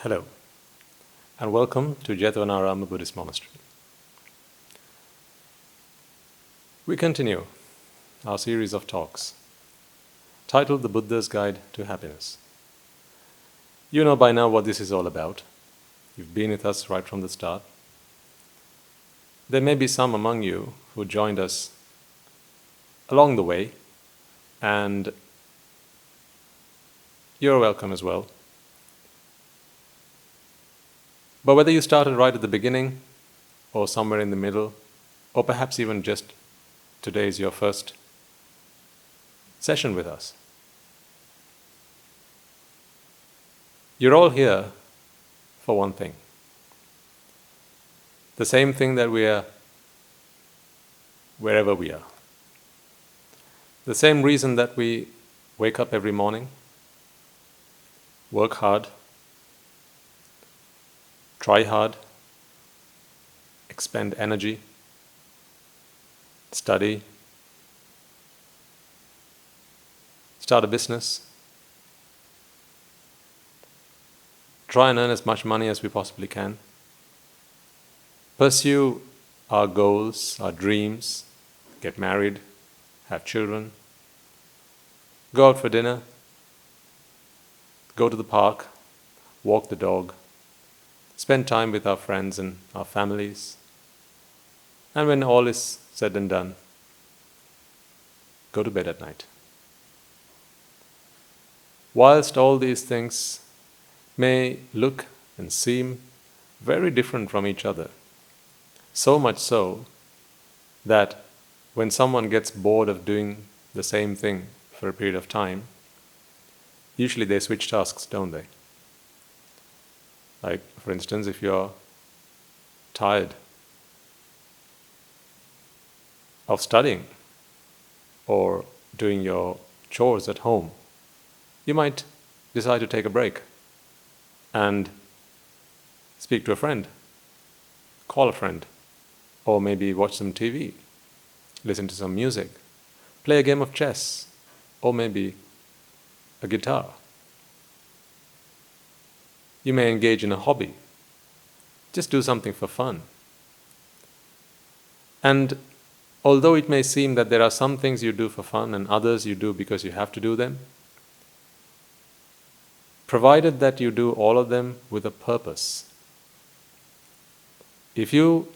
Hello, and welcome to Jethavanarama Buddhist Monastery. We continue our series of talks titled The Buddha's Guide to Happiness. You know by now what this is all about. You've been with us right from the start. There may be some among you who joined us along the way, and you're welcome as well. But whether you started right at the beginning, or somewhere in the middle, or perhaps even just today is your first session with us, you're all here for one thing. The same thing that we are wherever we are. The same reason that we wake up every morning, work hard, try hard, expend energy, study, start a business, try and earn as much money as we possibly can, pursue our goals, our dreams, get married, have children, go out for dinner, go to the park, walk the dog, spend time with our friends and our families, and when all is said and done, go to bed at night. Whilst all these things may look and seem very different from each other, so much so that when someone gets bored of doing the same thing for a period of time, usually they switch tasks, don't they? Like, for instance, if you're tired of studying or doing your chores at home, you might decide to take a break and speak to a friend, call a friend, or maybe watch some TV, listen to some music, play a game of chess, or maybe a guitar. You may engage in a hobby. Just do something for fun. And although it may seem that there are some things you do for fun and others you do because you have to do them, provided that you do all of them with a purpose. If you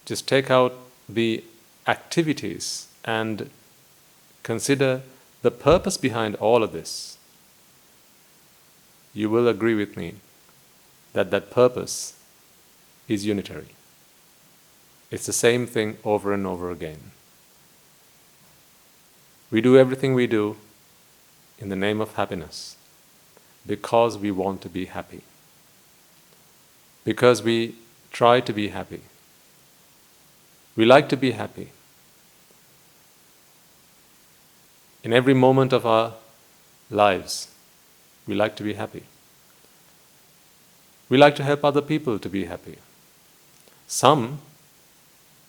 just take out the activities and consider the purpose behind all of this, you will agree with me that that purpose is unitary. It's the same thing over and over again. We do everything we do in the name of happiness because we want to be happy, because we try to be happy. We like to be happy. In every moment of our lives, we like to be happy. We like to help other people to be happy. Some,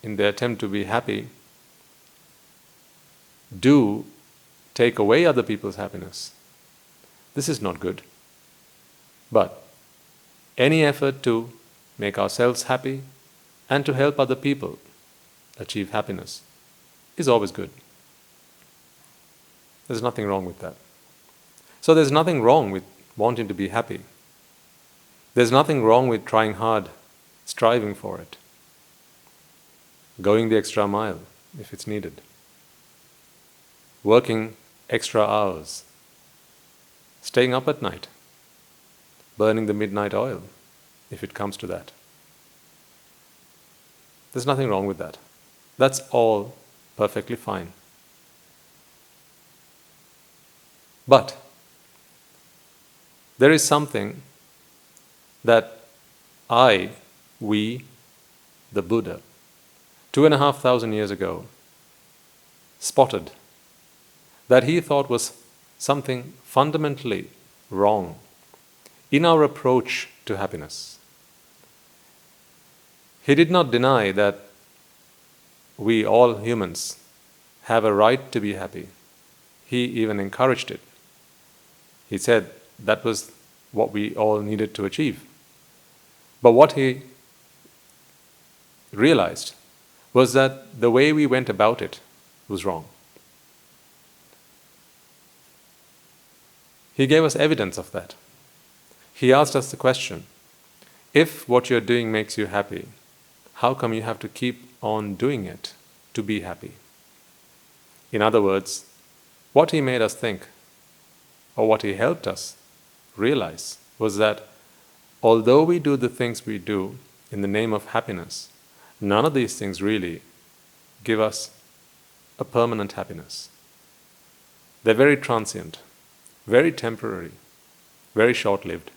in their attempt to be happy, do take away other people's happiness. This is not good. But any effort to make ourselves happy and to help other people achieve happiness is always good. There's nothing wrong with that. So there's nothing wrong with wanting to be happy. There's nothing wrong with trying hard, striving for it, going the extra mile if it's needed, working extra hours, staying up at night, burning the midnight oil if it comes to that. There's nothing wrong with that. That's all perfectly fine. But there is something that we, the Buddha, 2,500 years ago, spotted, that he thought was something fundamentally wrong in our approach to happiness. He did not deny that we, all humans, have a right to be happy. He even encouraged it. He said that was what we all needed to achieve. But what he realized was that the way we went about it was wrong. He gave us evidence of that. He asked us the question, if what you're doing makes you happy, how come you have to keep on doing it to be happy? In other words, what he made us think, or what he helped us realize, was that although we do the things we do in the name of happiness, none of these things really give us a permanent happiness. They're very transient, very temporary, very short-lived.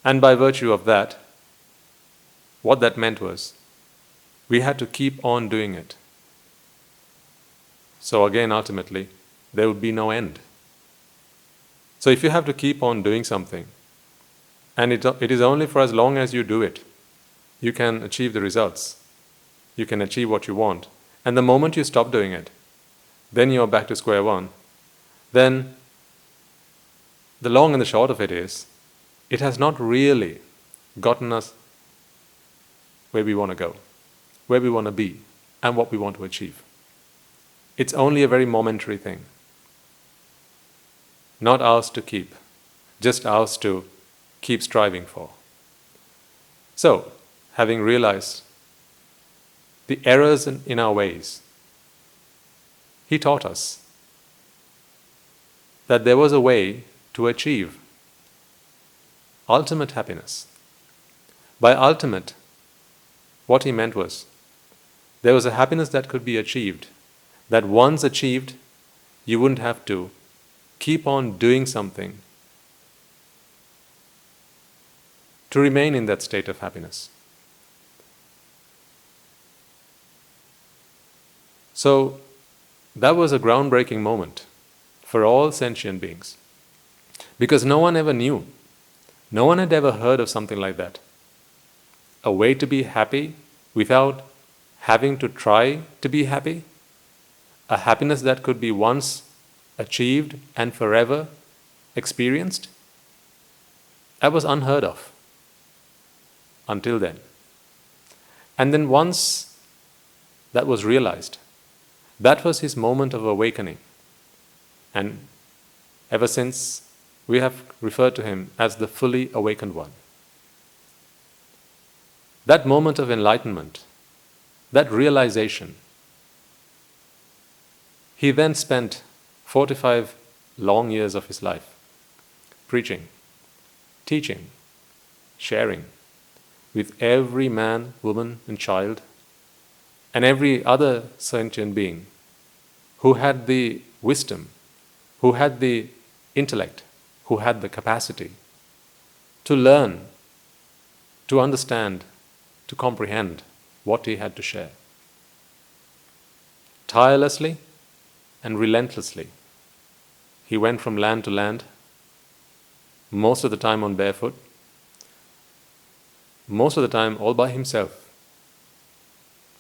And by virtue of that, what that meant was, we had to keep on doing it. So again, ultimately, there would be no end. So if you have to keep on doing something, and it is only for as long as you do it, you can achieve the results. You can achieve what you want. And the moment you stop doing it, then you're back to square one. Then the long and the short of it is, it has not really gotten us where we want to go, where we want to be, and what we want to achieve. It's only a very momentary thing. Not ours to keep, just ours to keep striving for. So, having realized the errors in our ways, he taught us that there was a way to achieve ultimate happiness. By ultimate, what he meant was, there was a happiness that could be achieved, that once achieved, you wouldn't have to keep on doing something to remain in that state of happiness. So, that was a groundbreaking moment for all sentient beings, because no one ever knew, no one had ever heard of something like that. A way to be happy without having to try to be happy, a happiness that could be once achieved and forever experienced. That was unheard of until then. And then once that was realized, that was his moment of awakening. And ever since, we have referred to him as the fully awakened one. That moment of enlightenment, that realization, he then spent 45 long years of his life preaching, teaching, sharing with every man, woman, and child, and every other sentient being who had the wisdom, who had the intellect, who had the capacity to learn, to understand, to comprehend what he had to share. Tirelessly and relentlessly, he went from land to land, most of the time on barefoot, most of the time all by himself,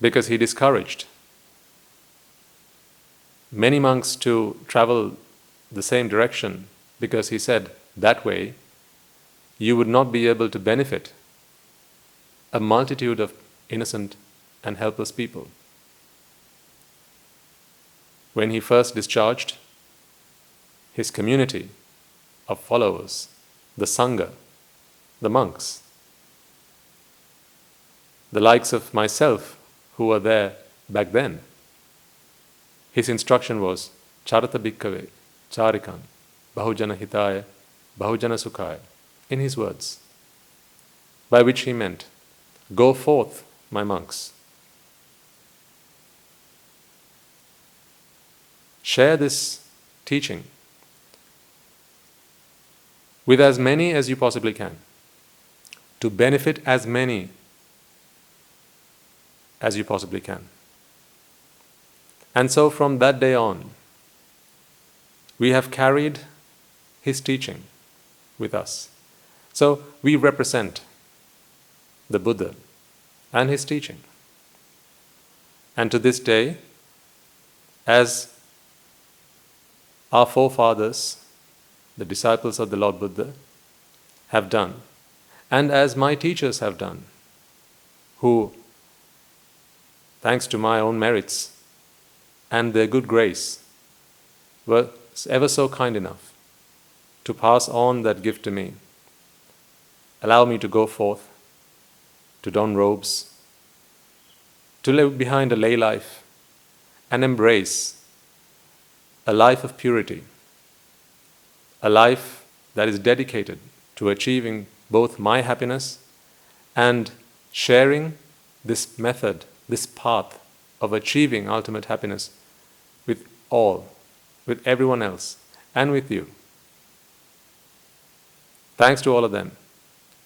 because he discouraged many monks to travel the same direction, because he said that way you would not be able to benefit a multitude of innocent and helpless people. When he first discharged his community of followers, the Sangha, the monks, the likes of myself who were there back then, his instruction was, Charata Bhikkhave, Charikan, Bahujana Hitaya, Bahujana Sukhaya, in his words, by which he meant, go forth, my monks. Share this teaching with as many as you possibly can, to benefit as many as you possibly can. And so from that day on, we have carried his teaching with us. So we represent the Buddha and his teaching. And to this day, as our forefathers the disciples of the Lord Buddha, have done, and as my teachers have done, who, thanks to my own merits and their good grace, were ever so kind enough to pass on that gift to me, allow me to go forth, to don robes, to live behind a lay life, and embrace a life of purity, a life that is dedicated to achieving both my happiness and sharing this method, this path of achieving ultimate happiness with all, with everyone else, and with you. Thanks to all of them,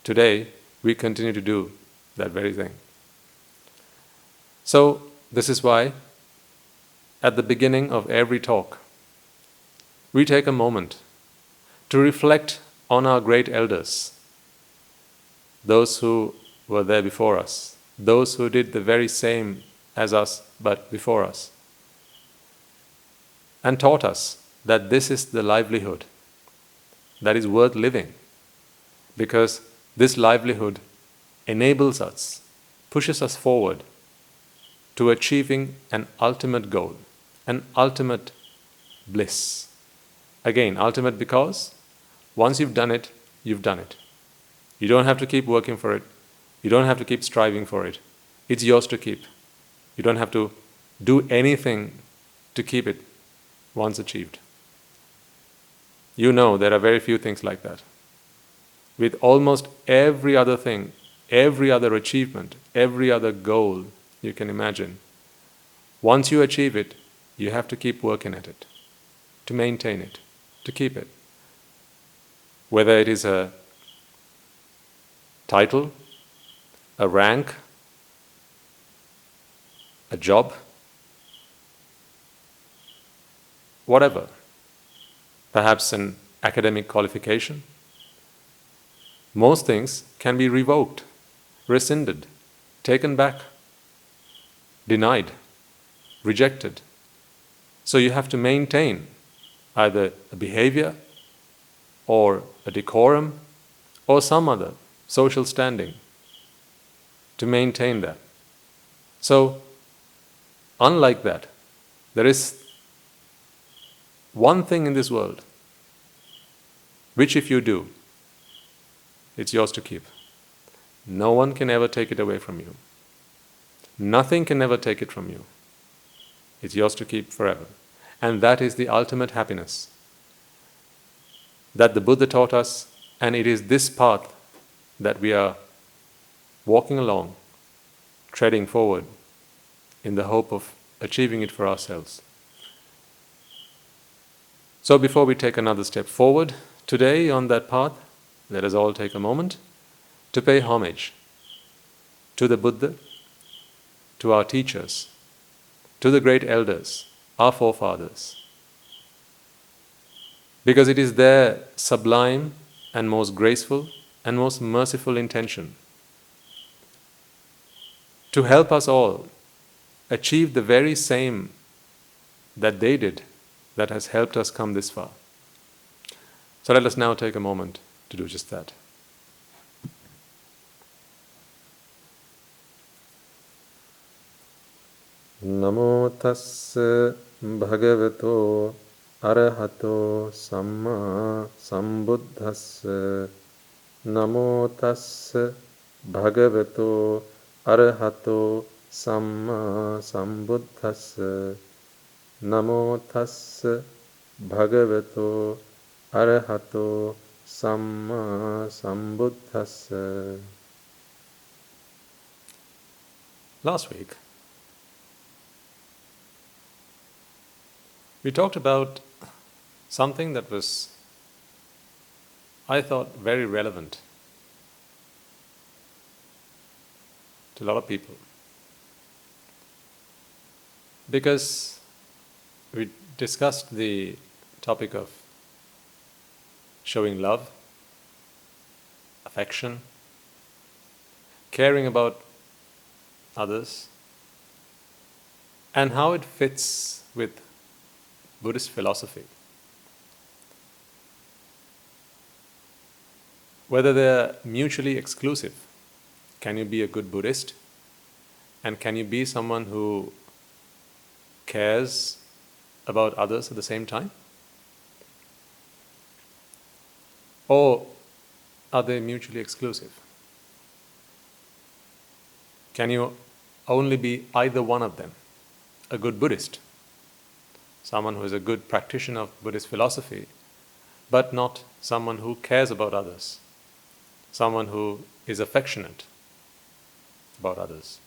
today we continue to do that very thing. So, this is why at the beginning of every talk, we take a moment to reflect on our great elders, those who were there before us, those who did the very same as us but before us, and taught us that this is the livelihood that is worth living, because this livelihood enables us, pushes us forward to achieving an ultimate goal, an ultimate bliss. Again, ultimate because once you've done it, you've done it. You don't have to keep working for it. You don't have to keep striving for it. It's yours to keep. You don't have to do anything to keep it once achieved. You know there are very few things like that. With almost every other thing, every other achievement, every other goal you can imagine, once you achieve it, you have to keep working at it, to maintain it, to keep it. Whether it is a title, a rank, a job, whatever, perhaps an academic qualification, most things can be revoked, rescinded, taken back, denied, rejected. So you have to maintain either a behavior or a decorum or some other social standing to maintain that. So, unlike that, there is one thing in this world which if you do, it's yours to keep. No one can ever take it away from you. Nothing can ever take it from you. It's yours to keep forever. And that is the ultimate happiness that the Buddha taught us, and it is this path that we are walking along, treading forward in the hope of achieving it for ourselves. So before we take another step forward today on that path, let us all take a moment to pay homage to the Buddha, to our teachers, to the great elders, our forefathers, because it is their sublime and most graceful and most merciful intention to help us all achieve the very same that they did that has helped us come this far. So let us now take a moment to do just that. Namo tassa bhagavato arahato samma sambuddhassa. Namo tassa bhagavato arahato samma sambuddhassa. Namo tassa bhagavato arahato samma sambuddhassa. Last week, we talked about something that was, I thought, very relevant to a lot of people. Because we discussed the topic of showing love, affection, caring about others, and how it fits with Buddhist philosophy. whether they're mutually exclusive. Can you be a good Buddhist? And can you be someone who cares about others at the same time? Or are they mutually exclusive? Can you only be either one of them? A good Buddhist, someone who is a good practitioner of Buddhist philosophy, but not someone who cares about others, someone who is affectionate about others.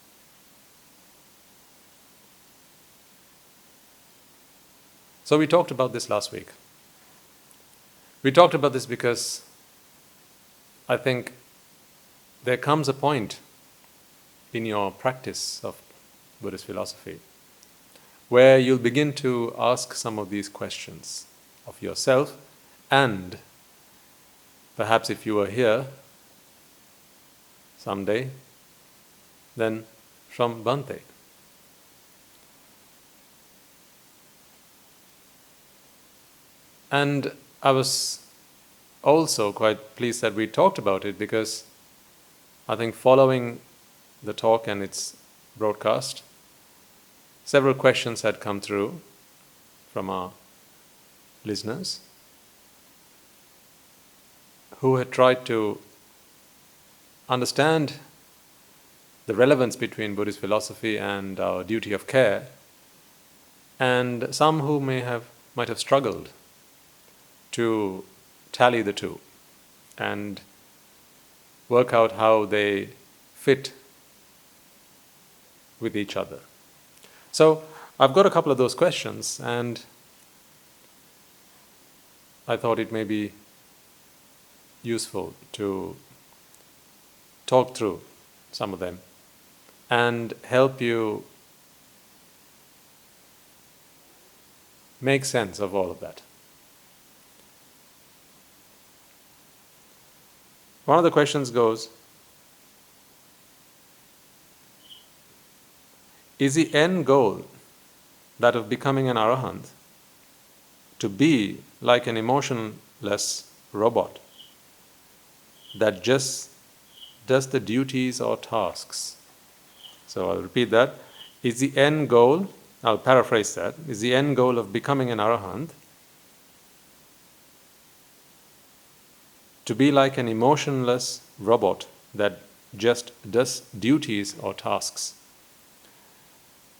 So we talked about this last week. We talked about this because I think there comes a point in your practice of Buddhist philosophy where you'll begin to ask some of these questions of yourself, and perhaps if you were here someday, then from Bhante. And I was also quite pleased that we talked about it, because I think following the talk and its broadcast, several questions had come through from our listeners who had tried to understand the relevance between Buddhist philosophy and our duty of care, and some who might have struggled to tally the two and work out how they fit with each other. So I've got a couple of those questions, and I thought it may be useful to talk through some of them and help you make sense of all of that. One of the questions goes, is the end goal, that of becoming an arahant, to be like an emotionless robot that just does the duties or tasks? So I'll repeat that. Is the end goal, I'll paraphrase that, is the end goal of becoming an arahant to be like an emotionless robot that just does duties or tasks?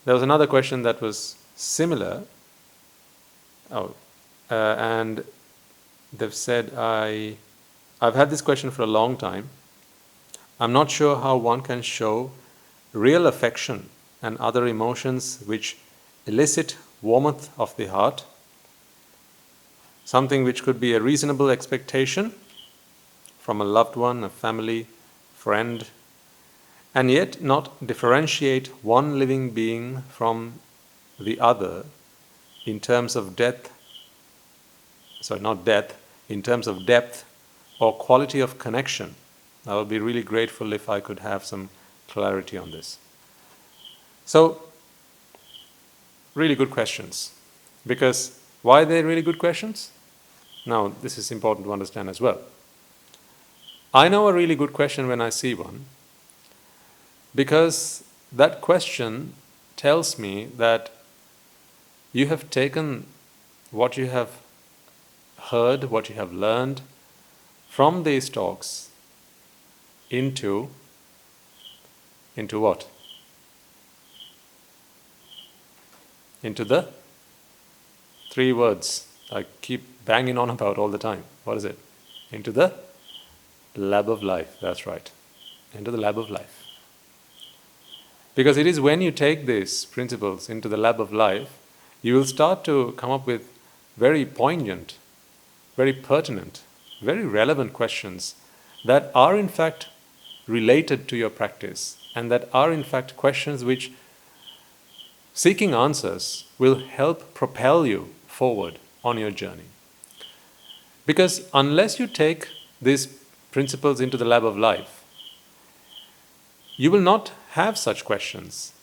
There was another question that was similar, and they've said, I've had this question for a long time. I'm not sure how one can show real affection and other emotions which elicit warmth of the heart, something which could be a reasonable expectation from a loved one, a family, friend, and yet not differentiate one living being from the other in terms of in terms of depth or quality of connection. I would be really grateful if I could have some clarity on this. So, really good questions. Because why are they really good questions? Now, this is important to understand as well. I know a really good question when I see one, because that question tells me that you have taken what you have heard, what you have learned from these talks into what? Into the three words I keep banging on about all the time. What is it? Into the lab of life. That's right. Into the lab of life. Because it is when you take these principles into the lab of life, you will start to come up with very poignant, very pertinent, very relevant questions that are in fact related to your practice, and that are in fact questions which, seeking answers, will help propel you forward on your journey. Because unless you take these principles into the lab of life, you will not have such questions.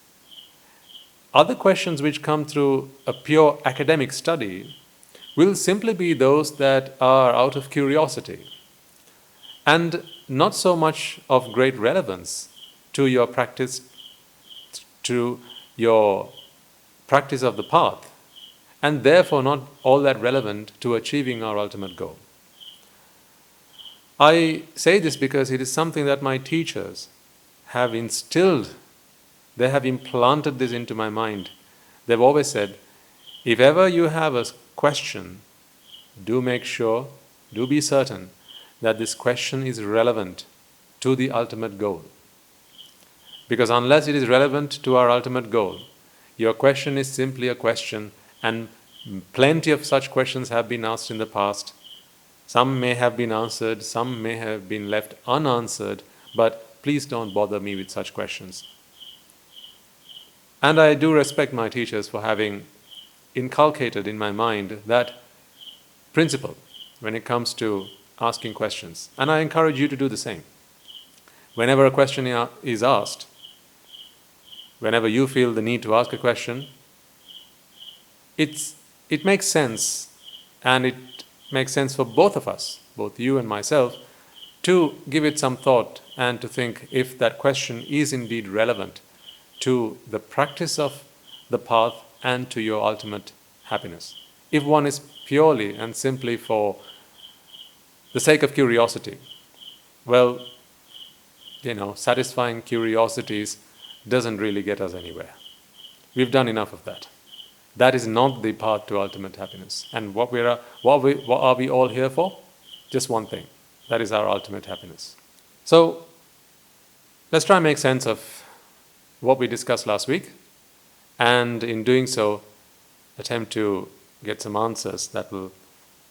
Other questions which come through a pure academic study will simply be those that are out of curiosity. and not so much of great relevance to your practice, to your practice of the path, and therefore not all that relevant to achieving our ultimate goal. I say this because it is something that my teachers have instilled, they have implanted this into my mind. They've always said, if ever you have a question, do make sure, do be certain that this question is relevant to the ultimate goal. Because unless it is relevant to our ultimate goal, your question is simply a question, and plenty of such questions have been asked in the past. Some may have been answered, some may have been left unanswered, but please don't bother me with such questions. And I do respect my teachers for having inculcated in my mind that principle when it comes to asking questions. And I encourage you to do the same. Whenever a question is asked, whenever you feel the need to ask a question, it makes sense, and it makes sense for both of us, both you and myself, to give it some thought and to think if that question is indeed relevant to the practice of the path and to your ultimate happiness. If one is purely and simply for the sake of curiosity, well, satisfying curiosities doesn't really get us anywhere. We've done enough of that. That is not the path to ultimate happiness. And what are we all here for? Just one thing. That is our ultimate happiness. So, let's try and make sense of what we discussed last week, and in doing so, attempt to get some answers that will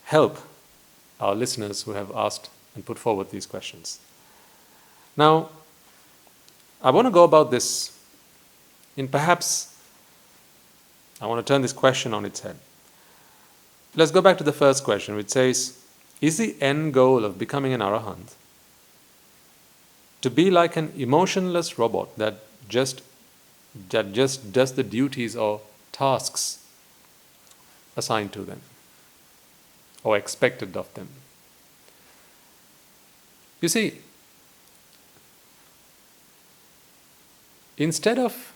help our listeners who have asked and put forward these questions. Now, I want to go about this in perhaps, I want to turn this question on its head. Let's go back to the first question, which says, is the end goal of becoming an arahant to be like an emotionless robot that just does the duties or tasks assigned to them or expected of them? You see, instead of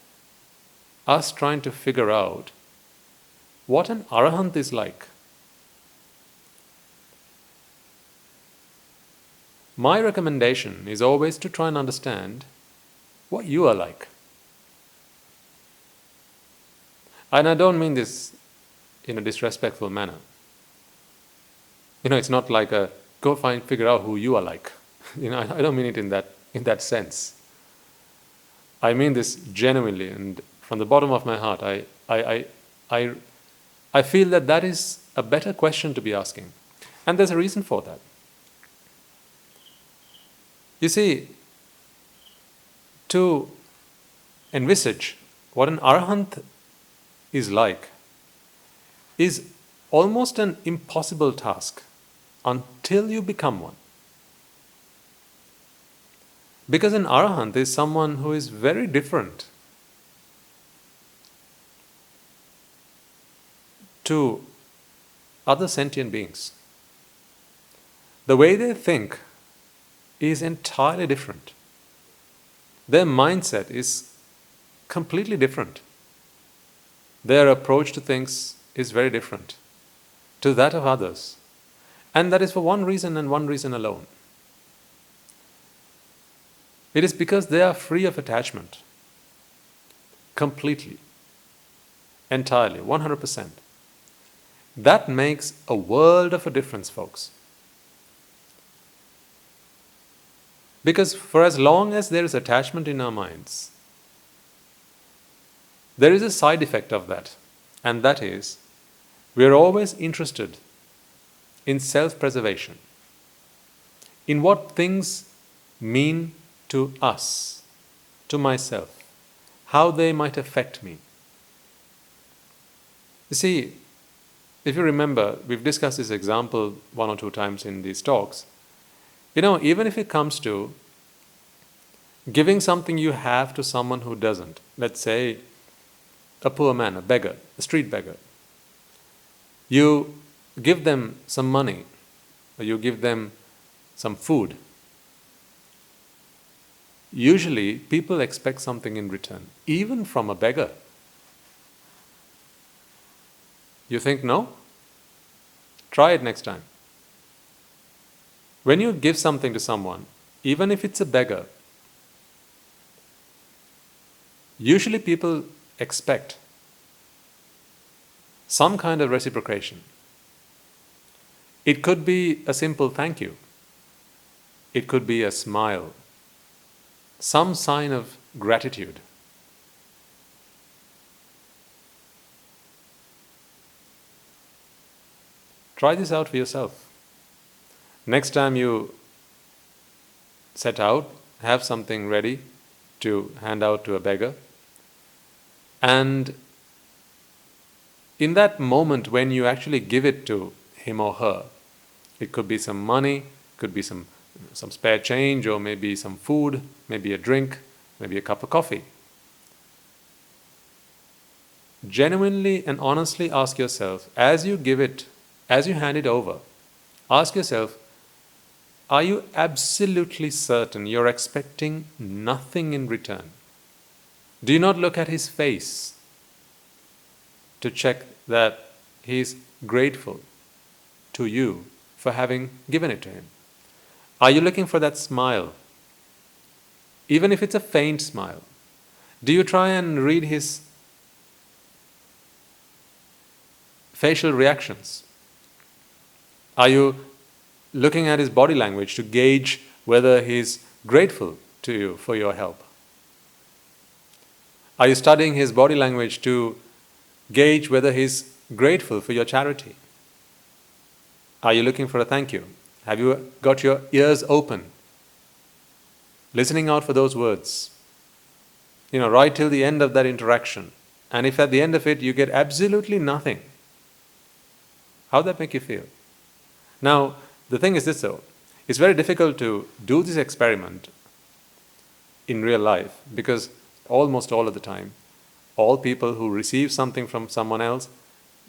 us trying to figure out what an arahant is like, my recommendation is always to try and understand what you are like. And I don't mean this in a disrespectful manner. It's not like figure out who you are like. I don't mean it in that sense. I mean this genuinely, and from the bottom of my heart, I feel that is a beher question to be asking. And there's a reason for that. You see, to envisage what an arahant is like is almost an impossible task until you become one. Because an arahant is someone who is very different to other sentient beings. The way they think is entirely different. Their mindset is completely different. Their approach to things is very different to that of others. And that is for one reason and one reason alone. It is because they are free of attachment. Completely. Entirely. 100%. That makes a world of a difference, folks. Because for as long as there is attachment in our minds, there is a side effect of that, and that is, we are always interested in self-preservation, in what things mean to us, to myself, how they might affect me. You see, if you remember, we've discussed this example one or two times in these talks. Even if it comes to giving something you have to someone who doesn't, let's say a poor man, a beggar, a street beggar. You give them some money, or you give them some food, Usually, people expect something in return, even from a beggar. You think no? Try it next time. When you give something to someone, even if it's a beggar, usually people expect some kind of reciprocation. It could be a simple thank you. It could be a smile, some sign of gratitude. Try this out for yourself. Next time you set out, have something ready to hand out to a beggar, and in that moment when you actually give it to him or her, it could be some money, could be some spare change, or maybe some food, maybe a drink, maybe a cup of coffee. Genuinely and honestly ask yourself, as you give it, as you hand it over, ask yourself, are you absolutely certain you're expecting nothing in return? Do you not look at his face to check that he's grateful to you for having given it to him? Are you looking for that smile? Even if it's a faint smile. Do you try and read his facial reactions? Are you looking at his body language to gauge whether he's grateful to you for your help? Are you studying his body language to gauge whether he's grateful for your charity? Are you looking for a thank you? Have you got your ears open, listening out for those words? Right till the end of that interaction. And if at the end of it you get absolutely nothing, how would that make you feel? Now, the thing is this though, it's very difficult to do this experiment in real life because almost all of the time, all people who receive something from someone else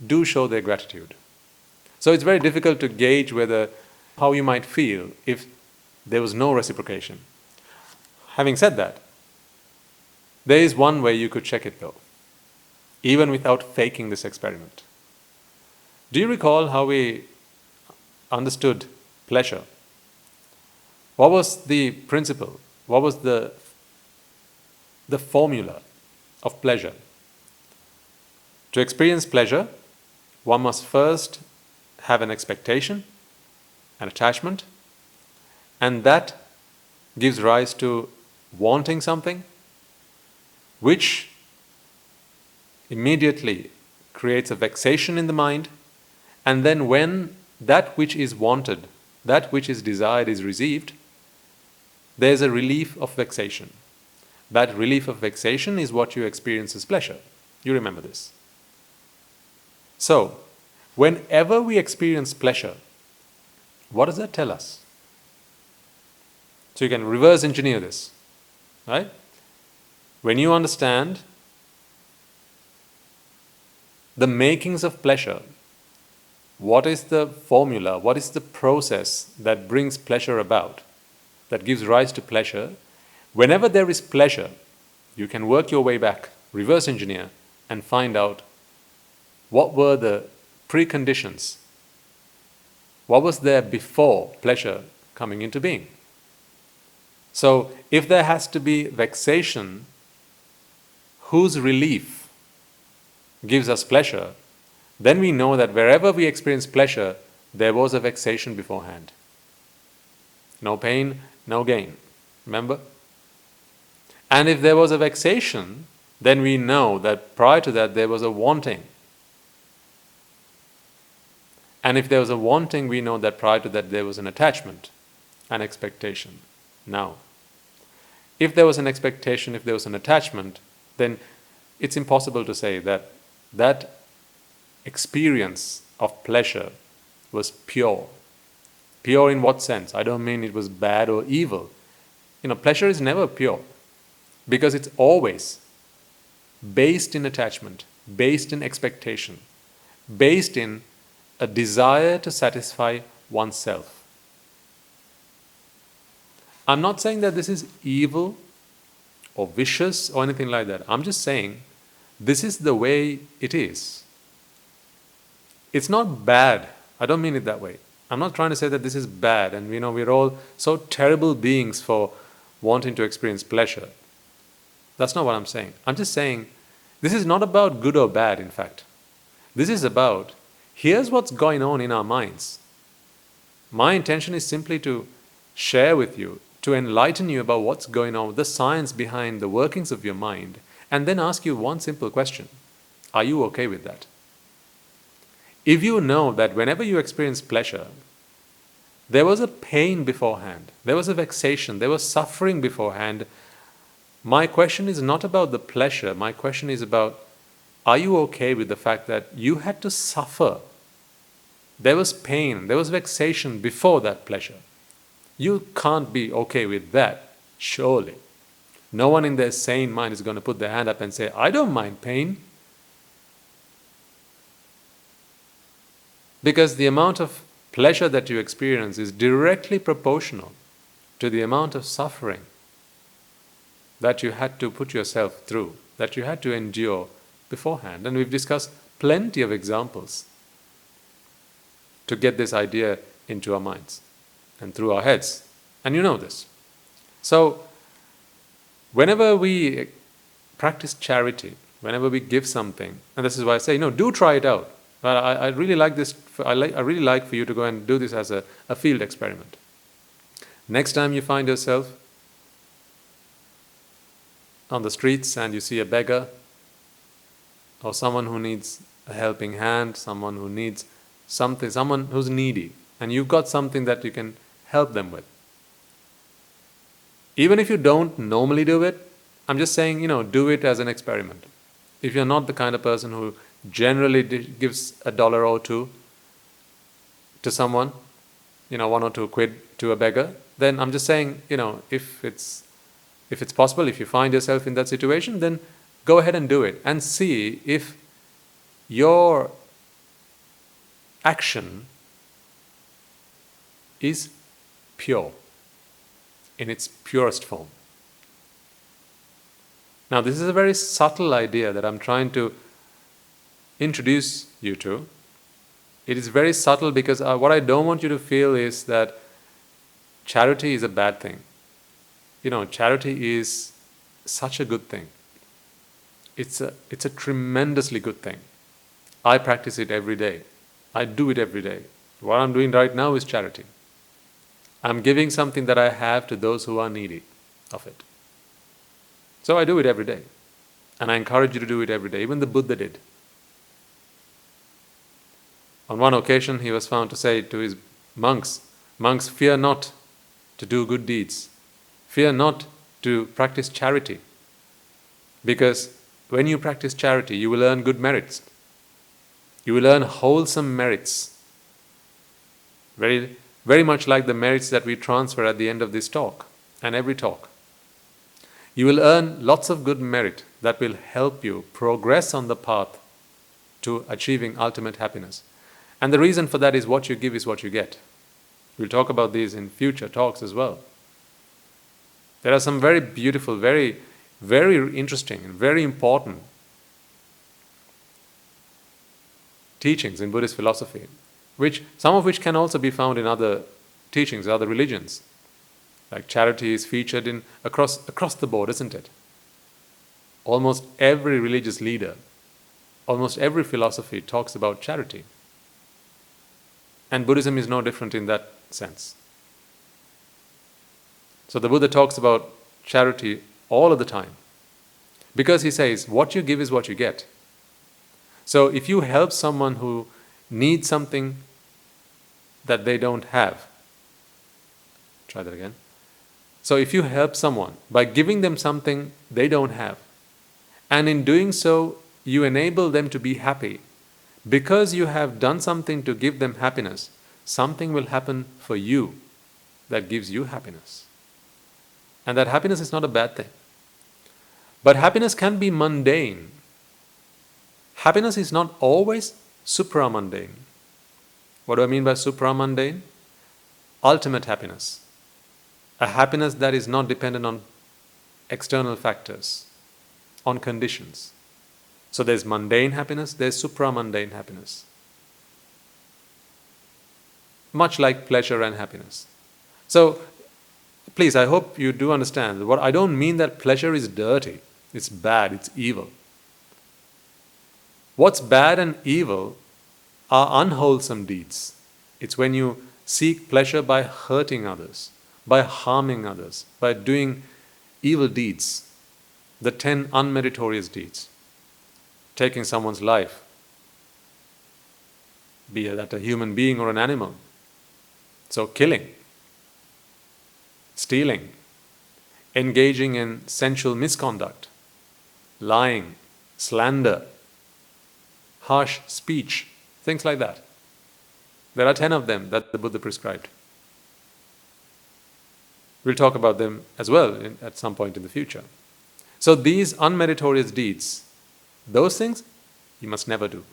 do show their gratitude. So it's very difficult to gauge how you might feel if there was no reciprocation. Having said that, there is one way you could check it though, even without faking this experiment. Do you recall how we understood pleasure? What was the principle? What was the formula of pleasure? To experience pleasure, one must first have an expectation, an attachment, and that gives rise to wanting something, which immediately creates a vexation in the mind, and then when that which is wanted, that which is desired is received, there's a relief of vexation. That relief of vexation is what you experience as pleasure. You remember this. So, whenever we experience pleasure, what does that tell us? So you can reverse engineer this, right? When you understand the makings of pleasure, what is the formula, what is the process that brings pleasure about, that gives rise to pleasure? Whenever there is pleasure, you can work your way back, reverse engineer, and find out what were the preconditions. What was there before pleasure coming into being? So, if there has to be vexation, whose relief gives us pleasure, then we know that wherever we experience pleasure, there was a vexation beforehand. No pain, no gain. Remember? And if there was a vexation, then we know that prior to that there was a wanting. And if there was a wanting, we know that prior to that there was an attachment, an expectation. Now, if there was an expectation, if there was an attachment, then it's impossible to say that that experience of pleasure was pure. Pure in what sense? I don't mean it was bad or evil. Pleasure is never pure because it's always based in attachment, based in expectation, based in a desire to satisfy oneself. I'm not saying that this is evil or vicious or anything like that. I'm just saying this is the way it is. It's not bad. I don't mean it that way. I'm not trying to say that this is bad and we're all so terrible beings for wanting to experience pleasure. That's not what I'm saying. I'm just saying this is not about good or bad, in fact. This is about, here's what's going on in our minds. My intention is simply to share with you, to enlighten you about what's going on, the science behind the workings of your mind, and then ask you one simple question. Are you okay with that? If you know that whenever you experience pleasure, there was a pain beforehand, there was a vexation, there was suffering beforehand, my question is not about the pleasure, my question is about, are you okay with the fact that you had to suffer? There was pain, there was vexation before that pleasure. You can't be okay with that, surely. No one in their sane mind is going to put their hand up and say, I don't mind pain. Because the amount of pleasure that you experience is directly proportional to the amount of suffering that you had to put yourself through, that you had to endure beforehand. And we've discussed plenty of examples to get this idea into our minds and through our heads. And you know this. So, whenever we practice charity, whenever we give something, and this is why I say, do try it out. But I really like this. I really like for you to go and do this as a field experiment. Next time you find yourself on the streets and you see a beggar or someone who needs a helping hand, someone who needs something, someone who's needy, and you've got something that you can help them with. Even if you don't normally do it, I'm just saying, do it as an experiment. If you're not the kind of person who generally gives $1 or $2 to someone, 1 or 2 quid to a beggar, then I'm just saying, if it's possible, if you find yourself in that situation, then go ahead and do it and see if your action is pure in its purest form. Now, this is a very subtle idea that I'm trying to introduce you to. It is very subtle because what I don't want you to feel is that charity is a bad thing. Charity is such a good thing. It's a tremendously good thing. I practice it every day. I do it every day. What I'm doing right now is charity. I'm giving something that I have to those who are needy of it. So I do it every day. And I encourage you to do it every day. Even the Buddha did. On one occasion, he was found to say to his monks, "Monks, fear not to do good deeds. Fear not to practice charity. Because when you practice charity, you will earn good merits. You will earn wholesome merits. Very, very much like the merits that we transfer at the end of this talk and every talk. You will earn lots of good merit that will help you progress on the path to achieving ultimate happiness. And the reason for that is what you give is what you get. We'll talk about these in future talks as well. There are some very beautiful, very, very interesting and very important teachings in Buddhist philosophy, some of which can also be found in other teachings, other religions. Like charity is featured across the board, isn't it? Almost every religious leader, almost every philosophy talks about charity. And Buddhism is no different in that sense. So the Buddha talks about charity all of the time. Because he says, what you give is what you get. So if you help someone who needs something that they don't have, try that again. So if you help someone by giving them something they don't have, and in doing so you enable them to be happy, because you have done something to give them happiness, something will happen for you that gives you happiness. And that happiness is not a bad thing. But happiness can be mundane. Happiness is not always supramundane. What do I mean by supramundane? Ultimate happiness. A happiness that is not dependent on external factors, on conditions. So there's mundane happiness, there's supramundane happiness. Much like pleasure and happiness. So, please, I hope you do understand. I don't mean that pleasure is dirty, it's bad, it's evil. What's bad and evil are unwholesome deeds. It's when you seek pleasure by hurting others, by harming others, by doing evil deeds, the 10 unmeritorious deeds. Taking someone's life, be that a human being or an animal. So killing, stealing, engaging in sensual misconduct, lying, slander, harsh speech, things like that. There are 10 of them that the Buddha prescribed. We'll talk about them as well at some point in the future. So these unmeritorious deeds, those things you must never do.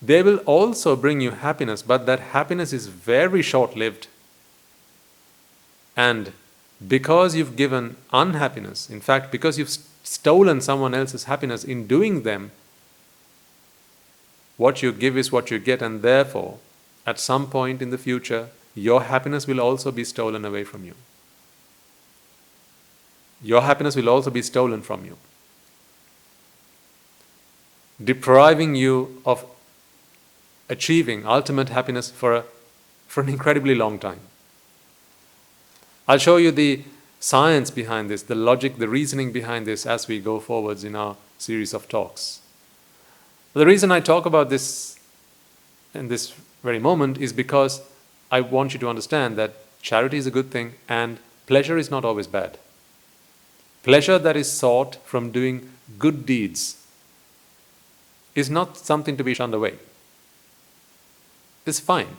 They will also bring you happiness, but that happiness is very short-lived. And because you've given unhappiness, in fact, because you've stolen someone else's happiness in doing them, what you give is what you get, and therefore, at some point in the future, your happiness will also be stolen away from you. Your happiness will also be stolen from you, depriving you of achieving ultimate happiness for an incredibly long time. I'll show you the science behind this, the logic, the reasoning behind this as we go forwards in our series of talks. The reason I talk about this in this very moment is because I want you to understand that charity is a good thing and pleasure is not always bad. Pleasure that is sought from doing good deeds is not something to be shunned away. It's fine.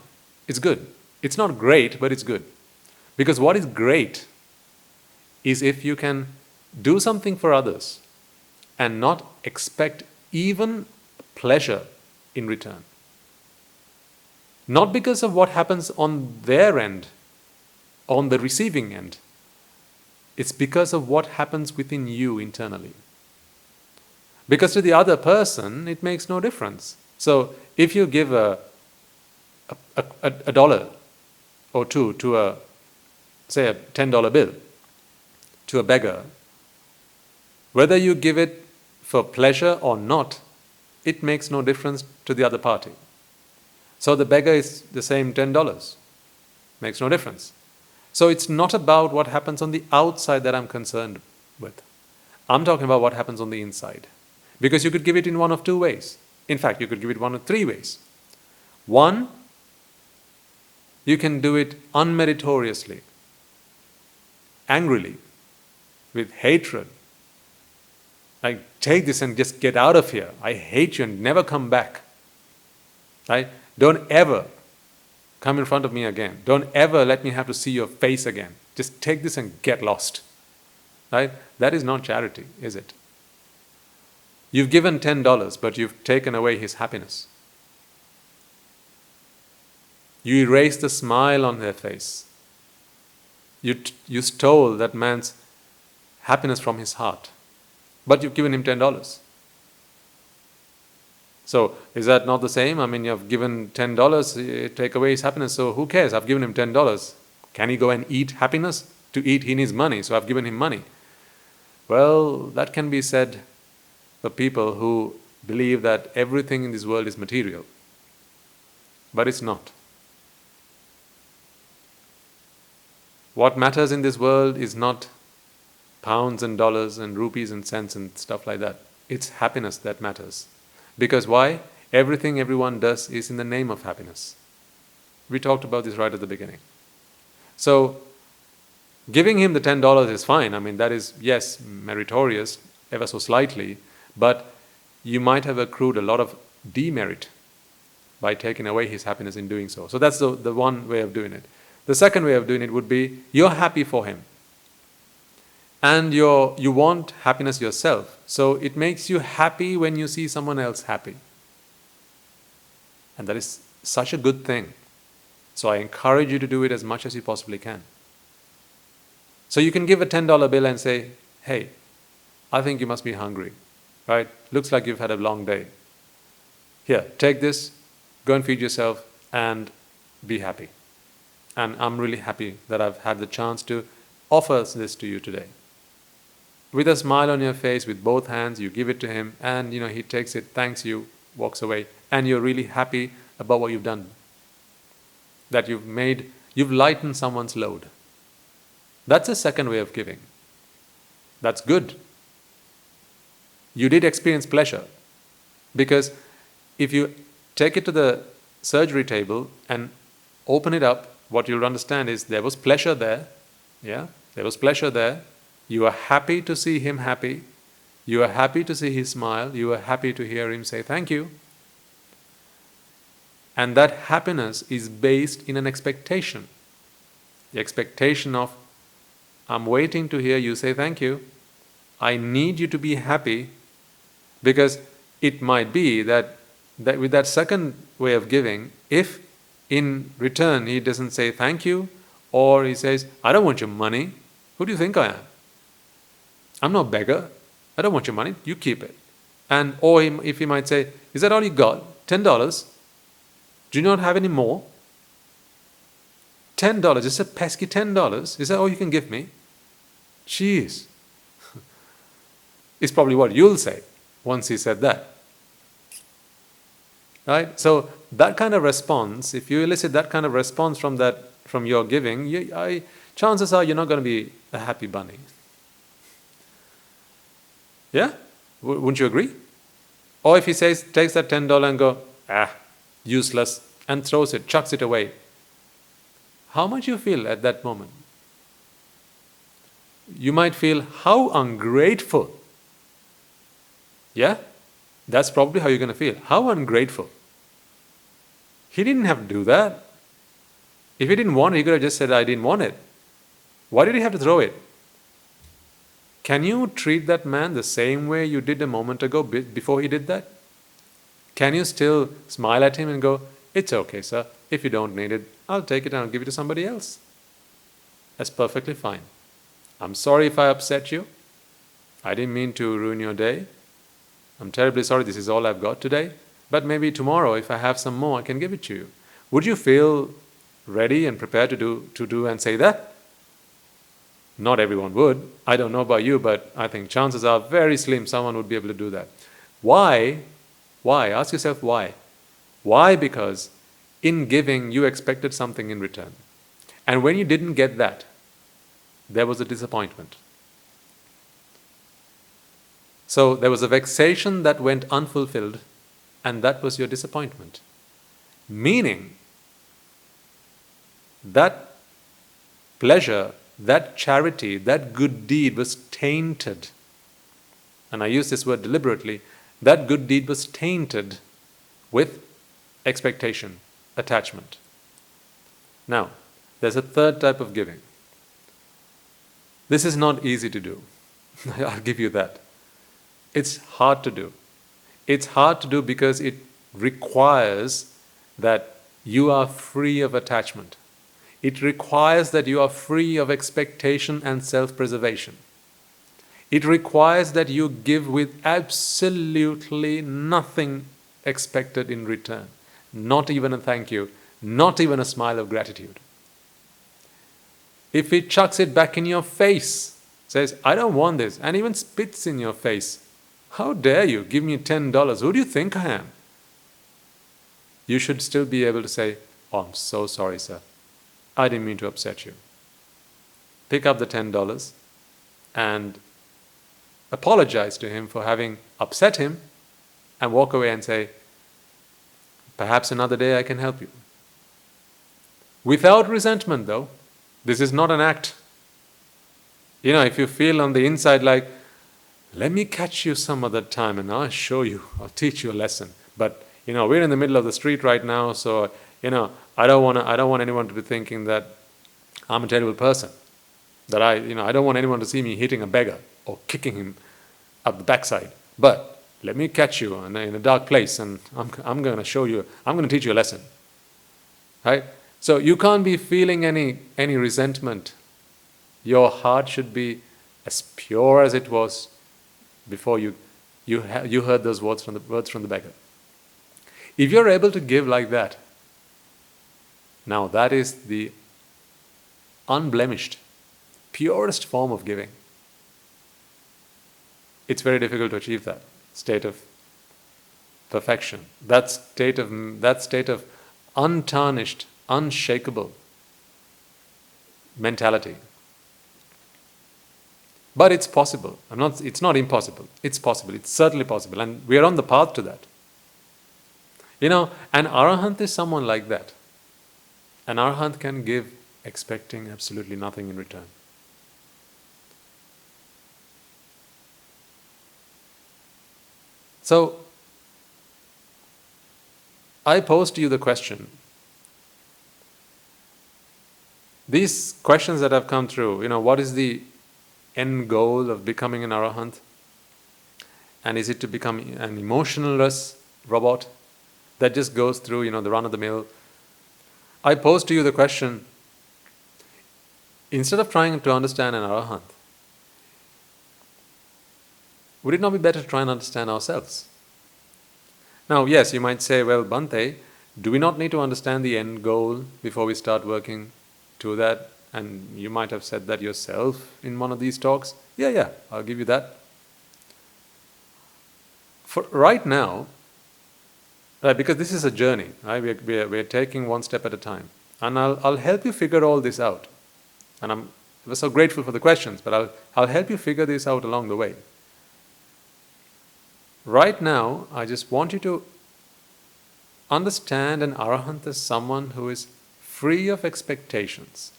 It's good. It's not great, but it's good. Because what is great is if you can do something for others and not expect even pleasure in return. Not because of what happens on their end, on the receiving end. It's because of what happens within you internally. Because to the other person, it makes no difference. So if you give a dollar or two to say a $10 bill to a beggar, whether you give it for pleasure or not, it makes no difference to the other party. So the beggar is the same $10. Makes no difference. So it's not about what happens on the outside that I'm concerned with. I'm talking about what happens on the inside. Because you could give it in one of two ways. In fact, you could give it one of three ways. One, you can do it unmeritoriously, angrily, with hatred. Like, take this and just get out of here. I hate you and never come back. Right? Don't ever come in front of me again. Don't ever let me have to see your face again. Just take this and get lost. Right? That is not charity, is it? You've given $10, but you've taken away his happiness. You erased the smile on their face. You stole that man's happiness from his heart. But you've given him $10. So, is that not the same? I mean, you've given $10, take away his happiness, so who cares? I've given him $10. Can he go and eat happiness? To eat, he needs money, so I've given him money. Well, that can be said for people who believe that everything in this world is material. But it's not. What matters in this world is not pounds and dollars and rupees and cents and stuff like that. It's happiness that matters. Because why? Everything everyone does is in the name of happiness. We talked about this right at the beginning. So, giving him the $10 is fine. I mean, that is, yes, meritorious, ever so slightly, but you might have accrued a lot of demerit by taking away his happiness in doing so. So that's the one way of doing it. The second way of doing it would be, you're happy for him. And you want happiness yourself. So it makes you happy when you see someone else happy. And that is such a good thing. So I encourage you to do it as much as you possibly can. So you can give a $10 bill and say, hey, I think you must be hungry, right? Looks like you've had a long day. Here, take this, go and feed yourself and be happy. And I'm really happy that I've had the chance to offer this to you today. With a smile on your face, with both hands, you give it to him, and he takes it, thanks you, walks away, and you're really happy about what you've done. That you've lightened someone's load. That's a second way of giving. That's good. You did experience pleasure. Because if you take it to the surgery table and open it up, what you'll understand is there was pleasure there. Yeah, there was pleasure there. You are happy to see him happy. You are happy to see his smile. You are happy to hear him say thank you. And that happiness is based in an expectation. The expectation of, I'm waiting to hear you say thank you. I need you to be happy, because it might be that with that second way of giving, if in return he doesn't say thank you, or he says, I don't want your money, who do you think I am? I'm no beggar. I don't want your money, you keep it. Or if he might say, is that all you got? $10? Do you not have any more? $10, just a pesky $10. Is that all you can give me? Jeez. It's probably what you'll say once he said that. Right? So that kind of response, if you elicit that kind of response from your giving, chances are you're not going to be a happy bunny. Yeah? Wouldn't you agree? Or if he says, takes that $10 and go, useless, and throws it, chucks it away, how much you feel at that moment? You might feel, how ungrateful. Yeah? That's probably how you're going to feel. How ungrateful. He didn't have to do that. If he didn't want it, he could have just said, I didn't want it. Why did he have to throw it? Can you treat that man the same way you did a moment ago before he did that? Can you still smile at him and go, it's okay, sir. If you don't need it, I'll take it and I'll give it to somebody else. That's perfectly fine. I'm sorry if I upset you. I didn't mean to ruin your day. I'm terribly sorry, this is all I've got today. But maybe tomorrow, if I have some more, I can give it to you. Would you feel ready and prepared to do and say that? Not everyone would. I don't know about you, but I think chances are very slim someone would be able to do that. Why? Why? Ask yourself why. Why? Because in giving, you expected something in return. And when you didn't get that, there was a disappointment. So there was a vexation that went unfulfilled, and that was your disappointment. Meaning, that pleasure, that charity, that good deed was tainted. And I use this word deliberately. That good deed was tainted with expectation, attachment. Now, there's a third type of giving. This is not easy to do. I'll give you that. It's hard to do. It's hard to do because it requires that you are free of attachment. It requires that you are free of expectation and self-preservation. It requires that you give with absolutely nothing expected in return. Not even a thank you, not even a smile of gratitude. If he chucks it back in your face, says, I don't want this, and even spits in your face, how dare you give me $10? Who do you think I am? You should still be able to say, oh, I'm so sorry, sir. I didn't mean to upset you. Pick up the $10 and apologize to him for having upset him, and walk away and say, perhaps another day I can help you. Without resentment, though. This is not an act. If you feel on the inside like, let me catch you some other time and I'll show you, I'll teach you a lesson. But, we're in the middle of the street right now, so, I don't want anyone to be thinking that I'm a terrible person. That I don't want anyone to see me hitting a beggar or kicking him up the backside. But let me catch you in a dark place and I'm going to show you, I'm going to teach you a lesson. Right? So you can't be feeling any resentment Your heart should be as pure as it was before you heard those words from the beggar. If you're able to give like that, now that is the unblemished, purest form of giving. It's very difficult to achieve that state of perfection, that state of untarnished, unshakable mentality. But it's possible. It's not impossible. It's possible. It's certainly possible. And we are on the path to that. An arahant is someone like that. An arahant can give expecting absolutely nothing in return. So, I pose to you the question. These questions that have come through, what is the end goal of becoming an arahant? And is it to become an emotionless robot that just goes through, the run-of-the-mill? I pose to you the question, instead of trying to understand an arahant, would it not be better to try and understand ourselves? Now, yes, you might say, well, Bhante, do we not need to understand the end goal before we start working to that? And you might have said that yourself in one of these talks. Yeah, I'll give you that. For right now, right, because this is a journey, right? We're taking one step at a time. And I'll help you figure all this out. And I was so grateful for the questions, but I'll help you figure this out along the way. Right now, I just want you to understand an arahant as someone who is free of expectations.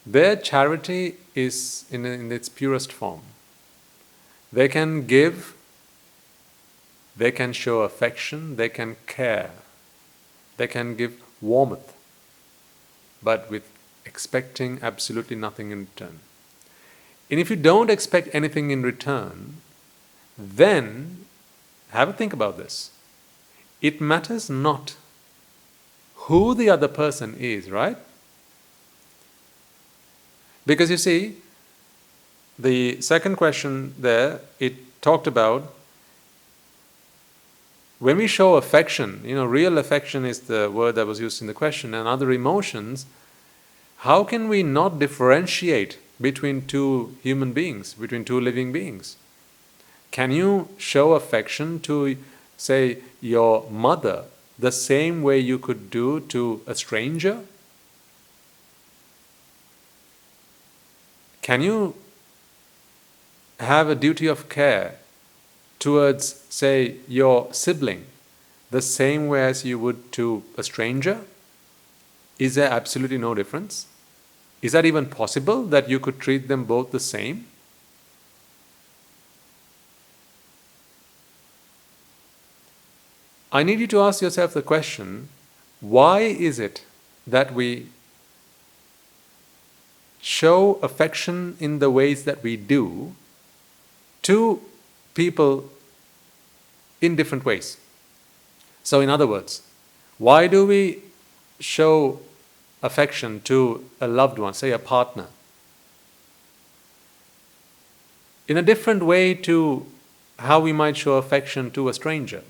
Their charity is in its purest form. They can give, they can show affection, they can care, they can give warmth, but with expecting absolutely nothing in return. And if you don't expect anything in return, then have a think about this. It matters not who the other person is, right? Because you see, the second question there, it talked about when we show affection, real affection is the word that was used in the question, and other emotions, how can we not differentiate between two human beings, between two living beings? Can you show affection to, say, your mother the same way you could do to a stranger? Can you have a duty of care towards, say, your sibling the same way as you would to a stranger? Is there absolutely no difference? Is that even possible, that you could treat them both the same? I need you to ask yourself the question, why is it that we show affection in the ways that we do to people in different ways? So in other words, why do we show affection to a loved one, say a partner, in a different way to how we might show affection to a stranger?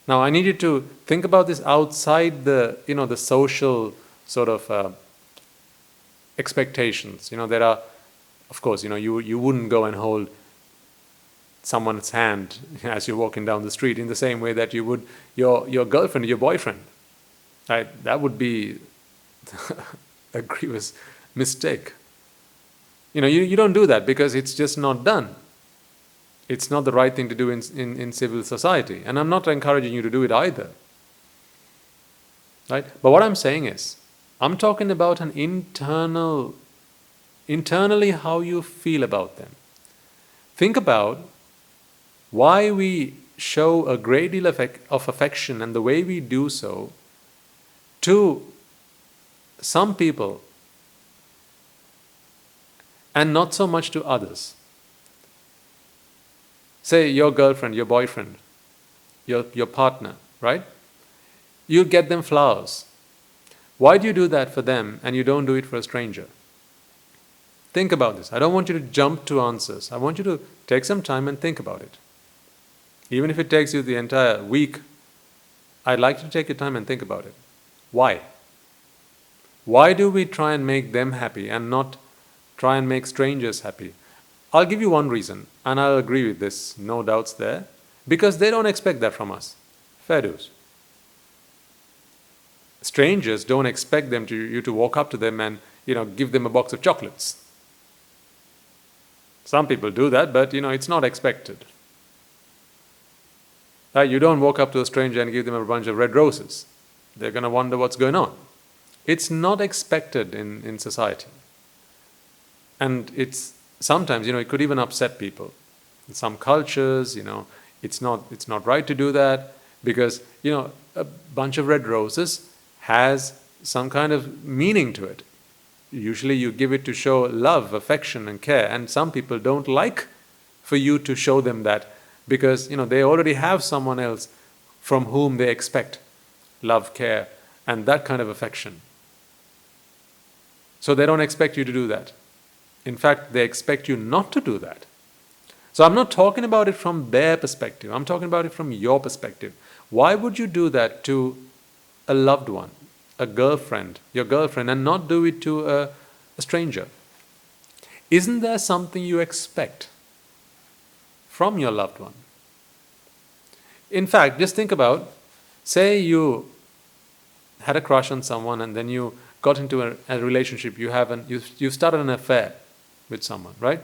Now, I need you to think about this outside the social sort of expectations. There are, of course, you wouldn't go and hold someone's hand as you're walking down the street in the same way that you would your girlfriend or your boyfriend. Right? That would be a grievous mistake. You don't do that because it's just not done. It's not the right thing to do in civil society. And I'm not encouraging you to do it either. Right? But what I'm saying is, I'm talking about an internally how you feel about them. Think about why we show a great deal of affection and the way we do so to some people and not so much to others. Say your girlfriend, your boyfriend, your partner, right? You get them flowers. Why do you do that for them and you don't do it for a stranger? Think about this. I don't want you to jump to answers. I want you to take some time and think about it. Even if it takes you the entire week, I'd like you to take your time and think about it. Why? Why do we try and make them happy and not try and make strangers happy? I'll give you one reason, and I'll agree with this, no doubts there. Because they don't expect that from us. Fair dues. Strangers don't expect you to walk up to them and give them a box of chocolates. Some people do that, but it's not expected. You don't walk up to a stranger and give them a bunch of red roses. They're going to wonder what's going on. It's not expected in society. And it's sometimes, it could even upset people. In some cultures, it's not right to do that because, a bunch of red roses has some kind of meaning to it. Usually you give it to show love, affection and care, and some people don't like for you to show them that because they already have someone else from whom they expect love, care and that kind of affection. So they don't expect you to do that. In fact, they expect you not to do that. So I'm not talking about it from their perspective. I'm talking about it from your perspective. Why would you do that to a loved one, a girlfriend, your girlfriend, and not do it to a stranger? Isn't there something you expect from your loved one? In fact, just think about, say you had a crush on someone and then you got into a relationship, you started an affair with someone, right?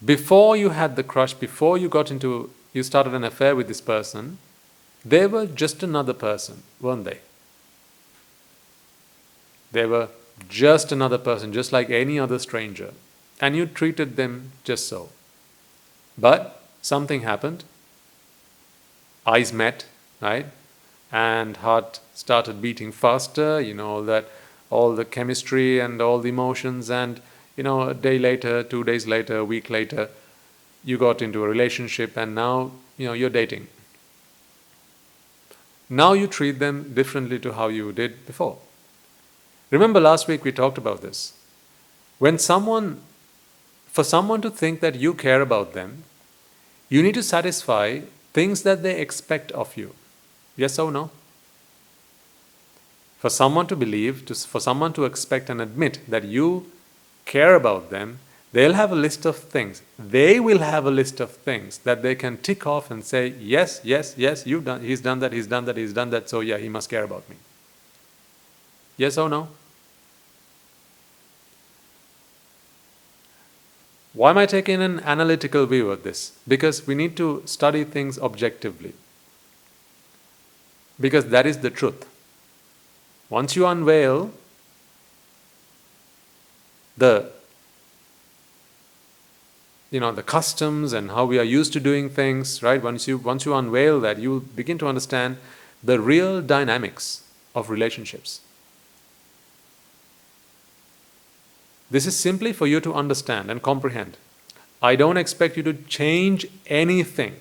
Before you had the crush, before you started an affair with this person, they were just another person, weren't they? They were just another person, just like any other stranger. And you treated them just so. But something happened. Eyes met, right? And heart started beating faster, all the chemistry and all the emotions, and a day later, 2 days later, a week later, you got into a relationship and now you're dating. Now you treat them differently to how you did before. Remember last week we talked about this. For someone to think that you care about them, you need to satisfy things that they expect of you. Yes or no? For someone to believe, for someone to expect and admit that you care about them, they'll have a list of things. They will have a list of things that they can tick off and say, yes, yes, yes, he's done that, so yeah, he must care about me. Yes or no? Why am I taking an analytical view of this? Because we need to study things objectively. Because that is the truth. Once you unveil the customs and how we are used to doing things, right? Once you unveil that, you begin to understand the real dynamics of relationships. This is simply for you to understand and comprehend. I don't expect you to change anything.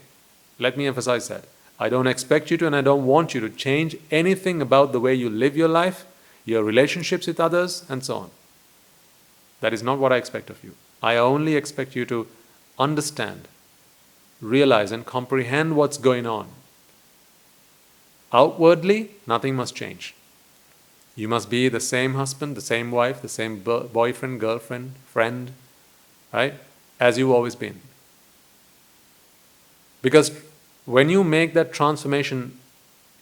Let me emphasize that. I don't expect you to, and I don't want you to change anything about the way you live your life, your relationships with others, and so on. That is not what I expect of you. I only expect you to understand, realize, and comprehend what's going on. Outwardly, nothing must change. You must be the same husband, the same wife, the same boyfriend, girlfriend, friend, right? As you've always been. Because when you make that transformation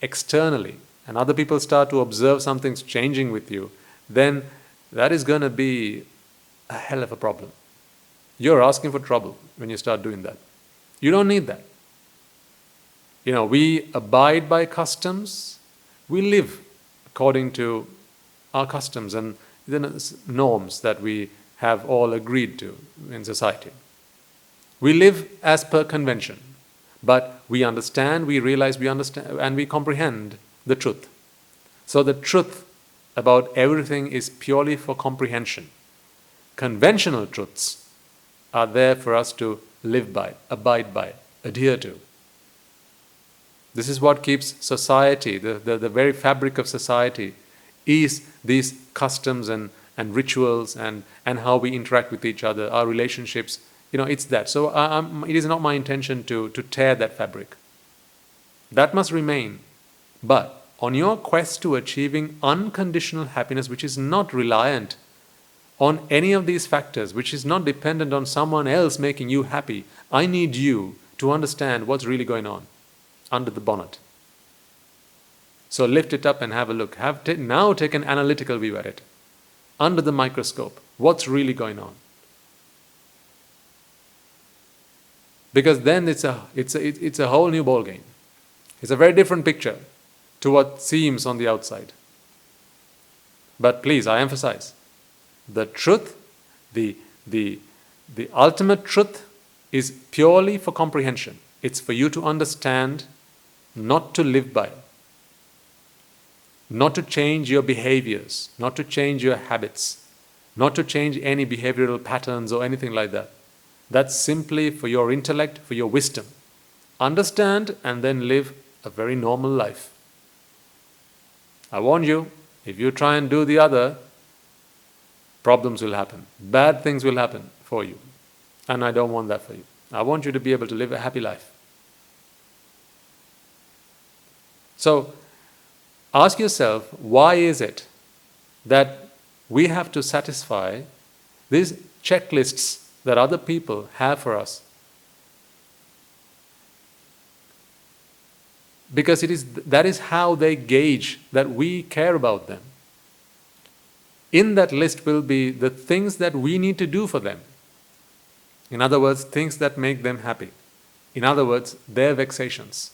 externally and other people start to observe something's changing with you, then that is going to be a hell of a problem. You're asking for trouble when you start doing that. You don't need that. We abide by customs. We live according to our customs and the norms that we have all agreed to in society. We live as per convention, but we understand, we realize, we understand, and we comprehend the truth. So the truth about everything is purely for comprehension. Conventional truths are there for us to live by, abide by, adhere to. This is what keeps society, the very fabric of society, is these customs and rituals and how we interact with each other, our relationships. It's that. So it is not my intention to tear that fabric. That must remain. But on your quest to achieving unconditional happiness, which is not reliant on any of these factors, which is not dependent on someone else making you happy, I need you to understand what's really going on under the bonnet. So lift it up and have a look. Now take an analytical view at it. Under the microscope, what's really going on? Because then it's a whole new ball game. It's a very different picture to what seems on the outside. But please, I emphasize, the truth, the ultimate truth is purely for comprehension. It's for you to understand, not to live by. Not to change your behaviors, not to change your habits, not to change any behavioral patterns or anything like that. That's simply for your intellect, for your wisdom. Understand and then live a very normal life. I warn you, if you try and do the other, problems will happen. Bad things will happen for you. And I don't want that for you. I want you to be able to live a happy life. So, ask yourself, why is it that we have to satisfy these checklists that other people have for us? Because that is how they gauge that we care about them. In that list will be the things that we need to do for them. In other words, things that make them happy. In other words, their vexations.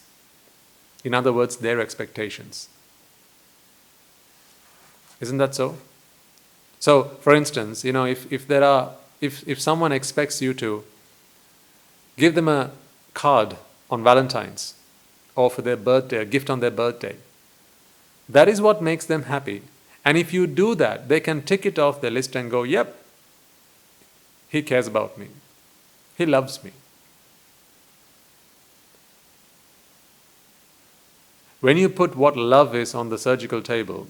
In other words, their expectations. Isn't that so? So, for instance, if someone expects you to give them a card on Valentine's or for their birthday, a gift on their birthday, that is what makes them happy. And if you do that, they can tick it off their list and go, yep, he cares about me. He loves me. When you put what love is on the surgical table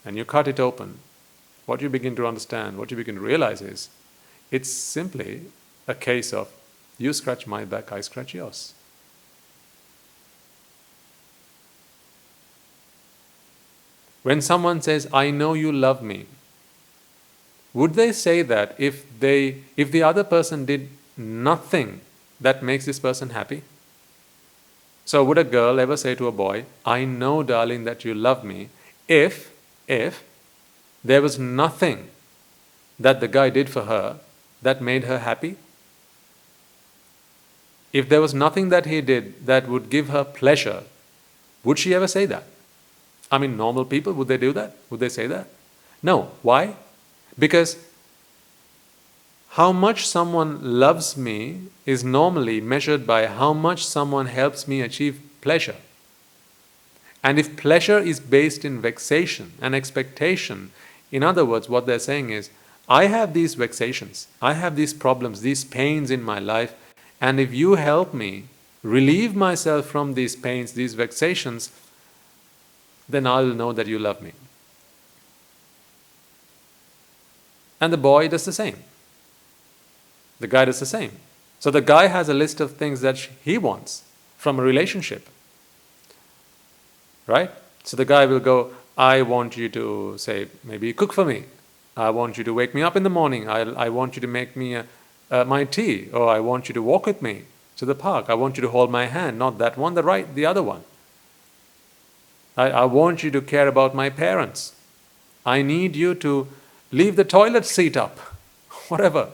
and you cut it open, what you begin to understand, what you begin to realize is, it's simply a case of you scratch my back, I scratch yours. When someone says, I know you love me, would they say that if the other person did nothing that makes this person happy? So would a girl ever say to a boy, I know, darling, that you love me, if there was nothing that the guy did for her that made her happy? If there was nothing that he did that would give her pleasure, would she ever say that? I mean, normal people, would they do that? Would they say that? No. Why? Because how much someone loves me is normally measured by how much someone helps me achieve pleasure. And if pleasure is based in vexation and expectation, in other words, what they're saying is, I have these vexations, I have these problems, these pains in my life, and if you help me relieve myself from these pains, these vexations, then I'll know that you love me. And the boy does the same. The guy does the same. So the guy has a list of things that he wants from a relationship. Right? So the guy will go, I want you to, say, maybe cook for me. I want you to wake me up in the morning. I want you to make me my tea. Or I want you to walk with me to the park. I want you to hold my hand. Not that one, the other one. I want you to care about my parents. I need you to leave the toilet seat up. Whatever.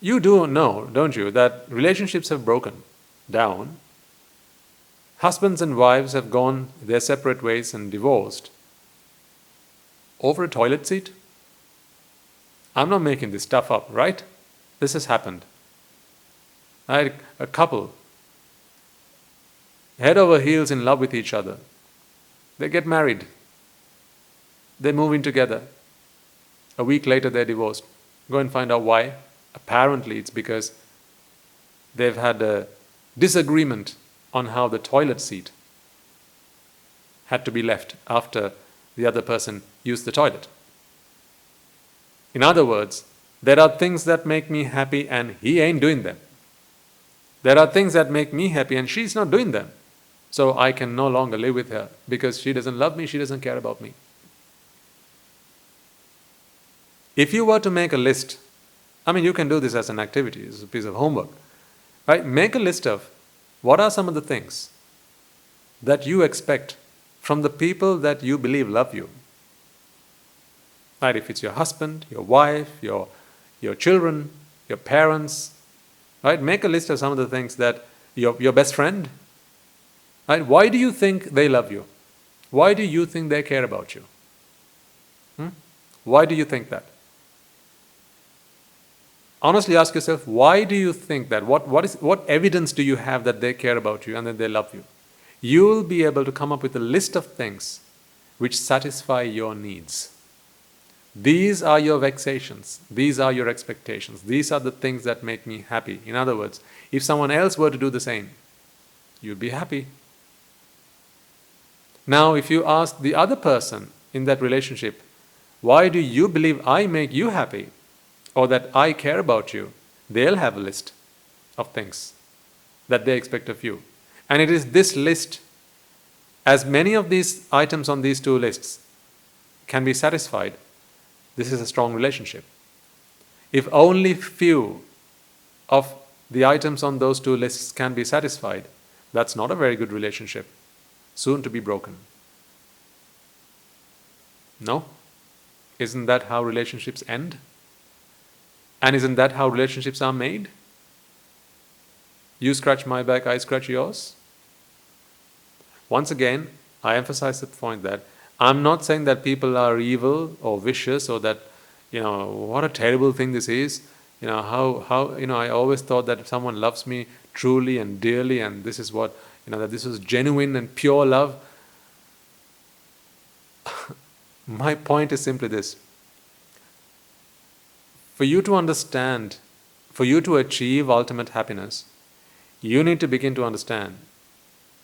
You do know, don't you, that relationships have broken down. Husbands and wives have gone their separate ways and divorced over a toilet seat. I'm not making this stuff up, right? This has happened. I had a couple, head over heels in love with each other. They get married. They move in together. A week later, they're divorced. Go and find out why. Apparently, it's because they've had a disagreement on how the toilet seat had to be left after the other person used the toilet. In other words, there are things that make me happy and he ain't doing them. There are things that make me happy and she's not doing them. So I can no longer live with her because she doesn't love me, she doesn't care about me. If you were to make a list, you can do this as an activity, as a piece of homework, right? Make a list of what are some of the things that you expect from the people that you believe love you. Right? If it's your husband, your wife, your children, your parents, right? Make a list of some of the things that your best friend, right? Why do you think they love you? Why do you think they care about you? Why do you think that? Honestly ask yourself, why do you think that? What evidence do you have that they care about you and that they love you? You'll be able to come up with a list of things which satisfy your needs. These are your vexations. These are your expectations. These are the things that make me happy. In other words, if someone else were to do the same, you'd be happy. Now, if you ask the other person in that relationship, why do you believe I make you happy? Or that I care about you, they'll have a list of things that they expect of you. And it is this list, as many of these items on these two lists can be satisfied, this is a strong relationship. If only few of the items on those two lists can be satisfied, that's not a very good relationship, soon to be broken. No? Isn't that how relationships end? And isn't that how relationships are made? You scratch my back, I scratch yours. Once again, I emphasize the point that I'm not saying that people are evil or vicious or that, what a terrible thing this is. I always thought that if someone loves me truly and dearly and this is what, that this is genuine and pure love. My point is simply this. For you to understand, for you to achieve ultimate happiness, you need to begin to understand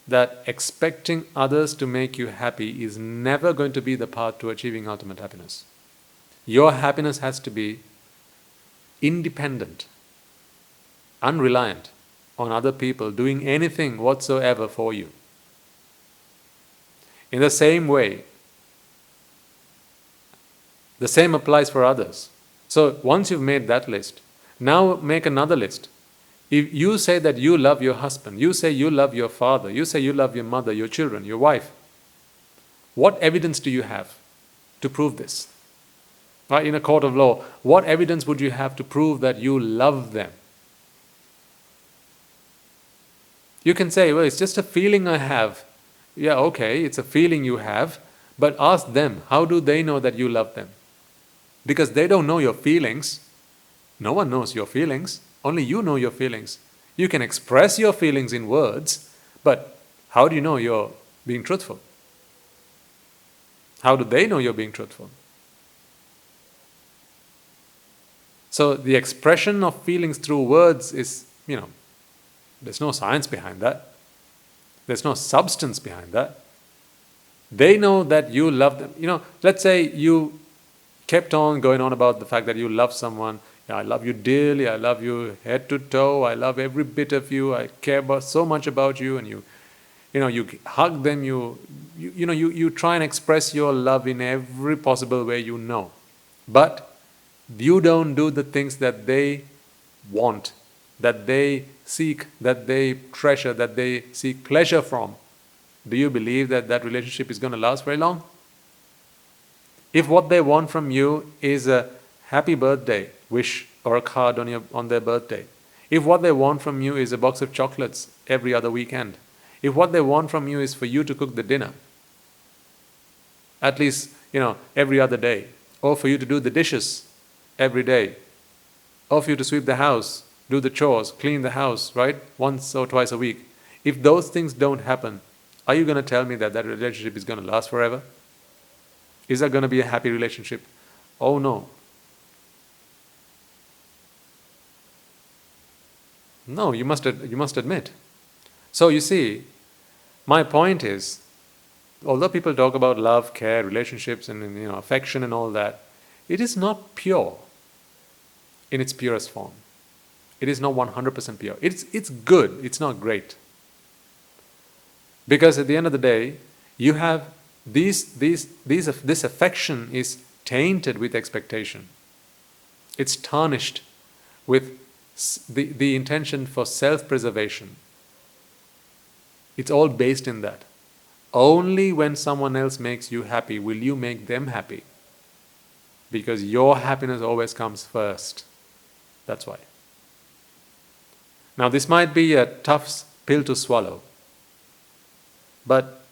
that expecting others to make you happy is never going to be the path to achieving ultimate happiness. Your happiness has to be independent, unreliant on other people doing anything whatsoever for you. In the same way, the same applies for others. So once you've made that list, now make another list. If you say that you love your husband, you say you love your father, you say you love your mother, your children, your wife, what evidence do you have to prove this? Right? In a court of law, what evidence would you have to prove that you love them? You can say, well, it's just a feeling I have. Yeah, okay, it's a feeling you have, but ask them, how do they know that you love them? Because they don't know your feelings. No one knows your feelings. Only you know your feelings. You can express your feelings in words, but how do you know you're being truthful? How do they know you're being truthful? So the expression of feelings through words is, there's no science behind that. There's no substance behind that. They know that you love them. Let's say you kept on going on about the fact that you love someone. Yeah, I love you dearly, I love you head to toe, I love every bit of you, I care so much about you, and you hug them, you try and express your love in every possible way you know. But you don't do the things that they want, that they seek, that they treasure, that they seek pleasure from. Do you believe that that relationship is going to last very long? If what they want from you is a happy birthday wish or a card on their birthday, if what they want from you is a box of chocolates every other weekend, if what they want from you is for you to cook the dinner, at least, every other day, or for you to do the dishes every day, or for you to sweep the house, do the chores, clean the house, right, once or twice a week, if those things don't happen, are you going to tell me that that relationship is going to last forever? Is that going to be a happy relationship? Oh no. No, you must admit. So you see, my point is, although people talk about love, care, relationships, and affection and all that, it is not pure in its purest form. It is not 100% pure. It's good. It's not great. Because at the end of the day, you have this affection is tainted with expectation. It's tarnished with the intention for self-preservation. It's all based in that. Only when someone else makes you happy will you make them happy. Because your happiness always comes first. That's why. Now this might be a tough pill to swallow. But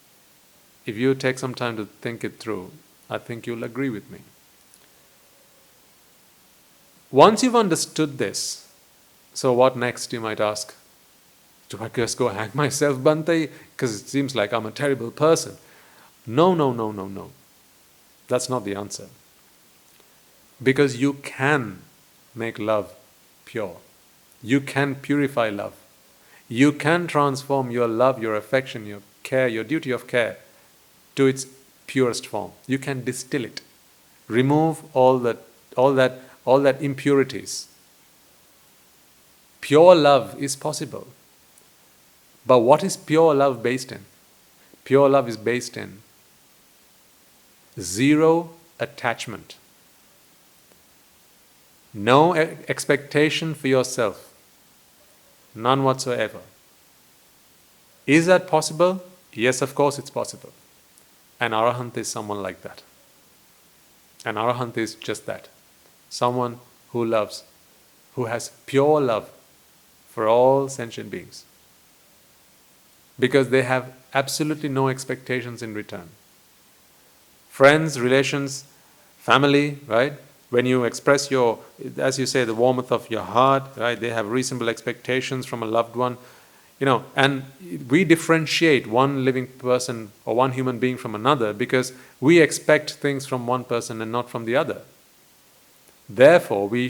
if you take some time to think it through, I think you'll agree with me. Once you've understood this, so what next, you might ask? Do I just go hang myself, Bhante? Because it seems like I'm a terrible person. No. That's not the answer. Because you can make love pure. You can purify love. You can transform your love, your affection, your care, your duty of care to its purest form. You can distill it. Remove all that impurities. Pure love is possible. But what is pure love based in? Pure love is based in zero attachment. No expectation for yourself. None whatsoever. Is that possible? Yes, of course it's possible. An arahant is someone like that. An arahant is just that. Someone who loves, who has pure love for all sentient beings. Because they have absolutely no expectations in return. Friends, relations, family, right? When you express your, as you say, the warmth of your heart, right? They have reasonable expectations from a loved one. And we differentiate one living person or one human being from another because we expect things from one person and not from the other. Therefore, we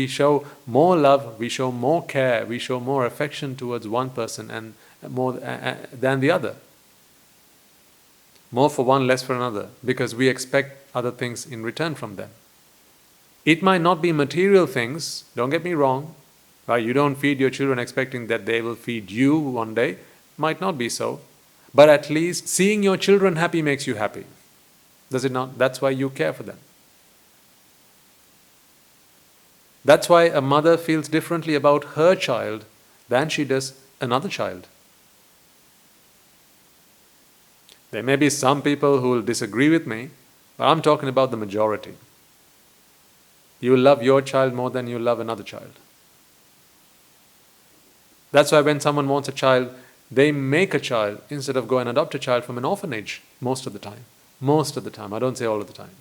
show more love, we show more care, we show more affection towards one person and more than the other. More for one, less for another, because we expect other things in return from them. It might not be material things, don't get me wrong. Right? You don't feed your children expecting that they will feed you one day. Might not be so. But at least seeing your children happy makes you happy. Does it not? That's why you care for them. That's why a mother feels differently about her child than she does another child. There may be some people who will disagree with me, but I'm talking about the majority. You will love your child more than you love another child. That's why when someone wants a child, they make a child instead of go and adopt a child from an orphanage most of the time. Most of the time. I don't say all of the time.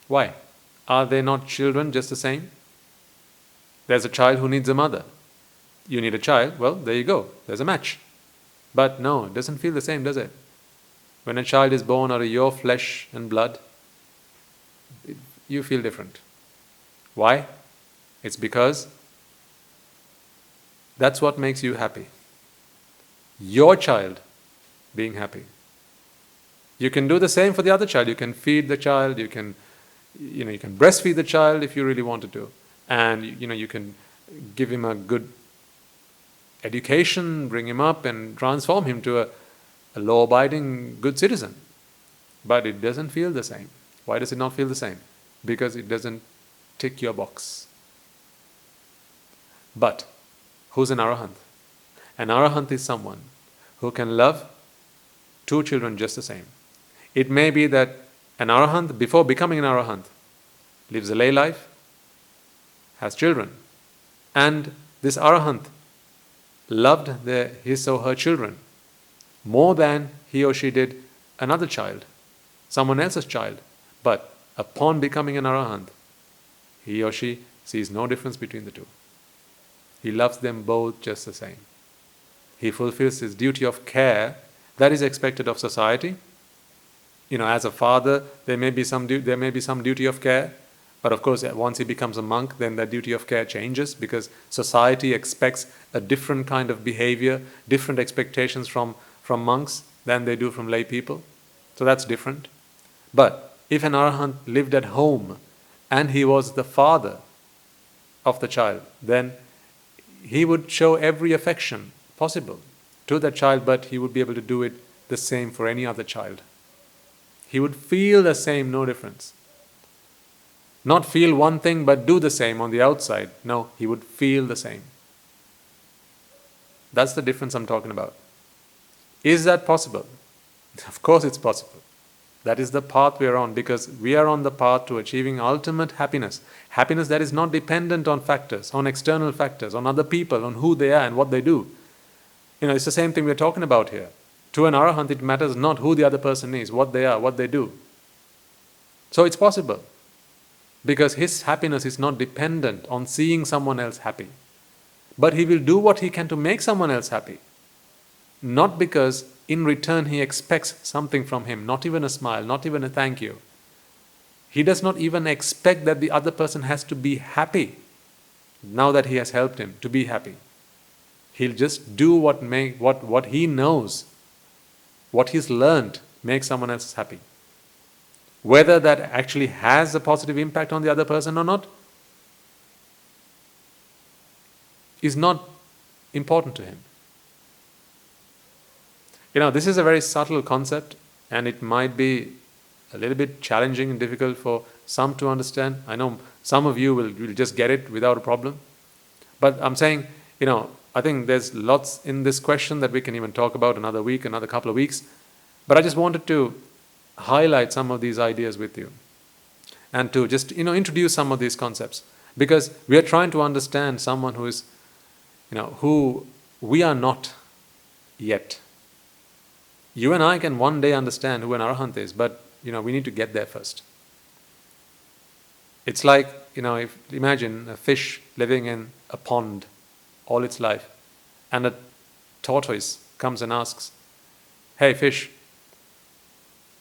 Why? Are they not children just the same? There's a child who needs a mother. You need a child, well, there you go. There's a match. But no, it doesn't feel the same, does it? When a child is born out of your flesh and blood, you feel different. Why? It's because that's what makes you happy. Your child being happy. You can do the same for the other child. You can feed the child, you can breastfeed the child if you really wanted to. And you can give him a good education, bring him up and transform him to a law-abiding good citizen. But it doesn't feel the same. Why does it not feel the same? Because it doesn't tick your box. But who's an arahant? An arahant is someone who can love two children just the same. It may be that an arahant, before becoming an arahant, lives a lay life, has children, and this arahant loved his or her children more than he or she did another child, someone else's child. But upon becoming an arahant, he or she sees no difference between the two. He loves them both just the same. He fulfills his duty of care that is expected of society. As a father, there may be some duty of care, But of course, once he becomes a monk, then the duty of care changes, because society expects a different kind of behavior, different expectations from monks than they do from lay people. So that's different. But if an arahant lived at home and he was the father of the child, then he would show every affection possible to that child, but he would be able to do it the same for any other child. He would feel the same, no difference. Not feel one thing but do the same on the outside. No, he would feel the same. That's the difference I'm talking about. Is that possible? Of course it's possible. That is the path we are on, because we are on the path to achieving ultimate happiness. Happiness that is not dependent on factors, on external factors, on other people, on who they are and what they do. It's the same thing we're talking about here. To an arahant, it matters not who the other person is, what they are, what they do. So it's possible, because his happiness is not dependent on seeing someone else happy. But he will do what he can to make someone else happy. Not because in return he expects something from him, not even a smile, not even a thank you. He does not even expect that the other person has to be happy now that he has helped him to be happy. He'll just do what he knows, what he's learned, make someone else happy. Whether that actually has a positive impact on the other person or not is not important to him. This is a very subtle concept, and it might be a little bit challenging and difficult for some to understand. I know some of you will just get it without a problem. But I'm saying, I think there's lots in this question that we can even talk about another week, another couple of weeks. But I just wanted to highlight some of these ideas with you, and to just, introduce some of these concepts. Because we are trying to understand someone who is, who we are not yet. You and I can one day understand who an arahant is, but we need to get there first. It's like, imagine a fish living in a pond all its life, and a tortoise comes and asks, "Hey fish,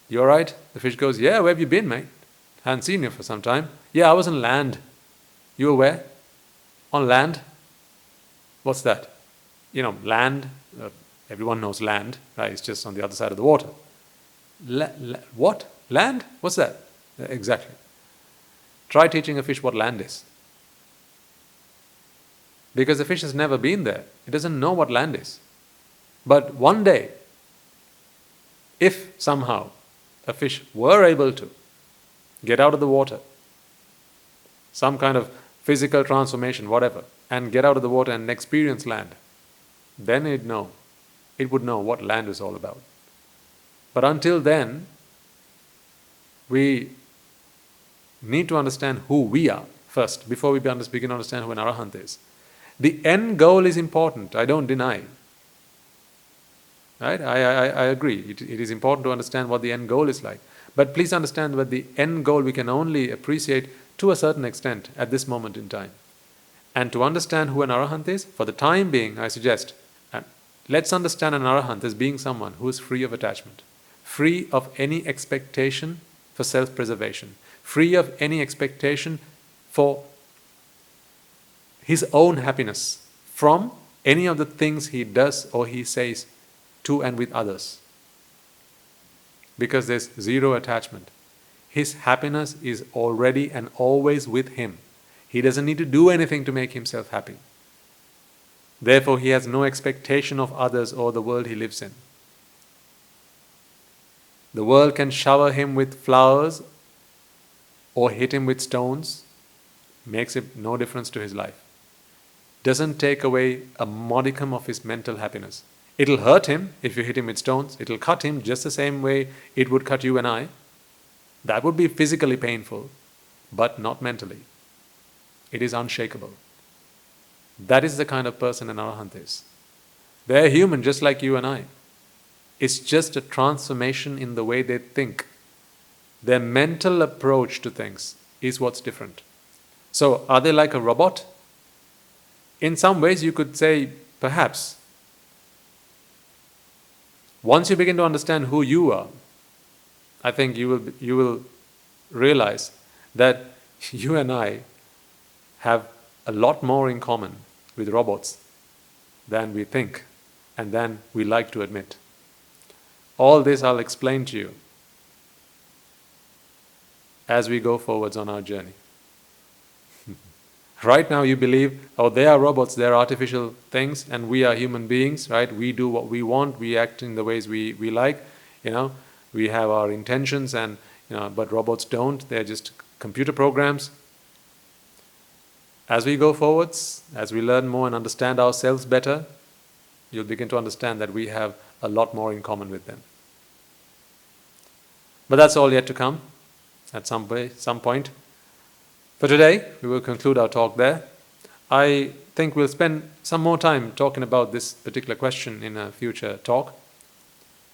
you alright?" The fish goes, "Yeah, where have you been, mate? Haven't seen you for some time." "Yeah, I was on land." "You were where?" "On land." "What's that?" Land. Everyone knows land, right? It's just on the other side of the water. What? Land? What's that? Exactly. Try teaching a fish what land is. Because the fish has never been there. It doesn't know what land is. But one day, if somehow a fish were able to get out of the water, some kind of physical transformation, whatever, and get out of the water and experience land, then it would know what land is all about. But until then, we need to understand who we are first, before we begin to understand who an arahant is. The end goal is important, I don't deny. Right? I agree. It is important to understand what the end goal is like. But please understand that the end goal we can only appreciate to a certain extent at this moment in time. And to understand who an arahant is, for the time being, I suggest, let's understand an arahant as being someone who is free of attachment, free of any expectation for self-preservation, free of any expectation for his own happiness from any of the things he does or he says to and with others. Because there's zero attachment. His happiness is already and always with him. He doesn't need to do anything to make himself happy. Therefore, he has no expectation of others or the world he lives in. The world can shower him with flowers or hit him with stones, makes it no difference to his life. Doesn't take away a modicum of his mental happiness. It'll hurt him if you hit him with stones. It'll cut him just the same way it would cut you and I. That would be physically painful, but not mentally. It is unshakable. That is the kind of person an arahant is. They're human just like you and I. It's just a transformation in the way they think. Their mental approach to things is what's different. So, are they like a robot? In some ways you could say, perhaps. Once you begin to understand who you are, I think you will realize that You and I have a lot more in common with robots than we think and than we like to admit. All this I'll explain to you as we go forwards on our journey. Right now you believe, oh, they are robots, they are artificial things, and we are human beings, right? We do what we want, we act in the ways we like, we have our intentions, and but robots don't, they're just computer programs. As we go forwards, as we learn more and understand ourselves better, you'll begin to understand that we have a lot more in common with them. But that's all yet to come at some point. For today, we will conclude our talk there. I think we'll spend some more time talking about this particular question in a future talk.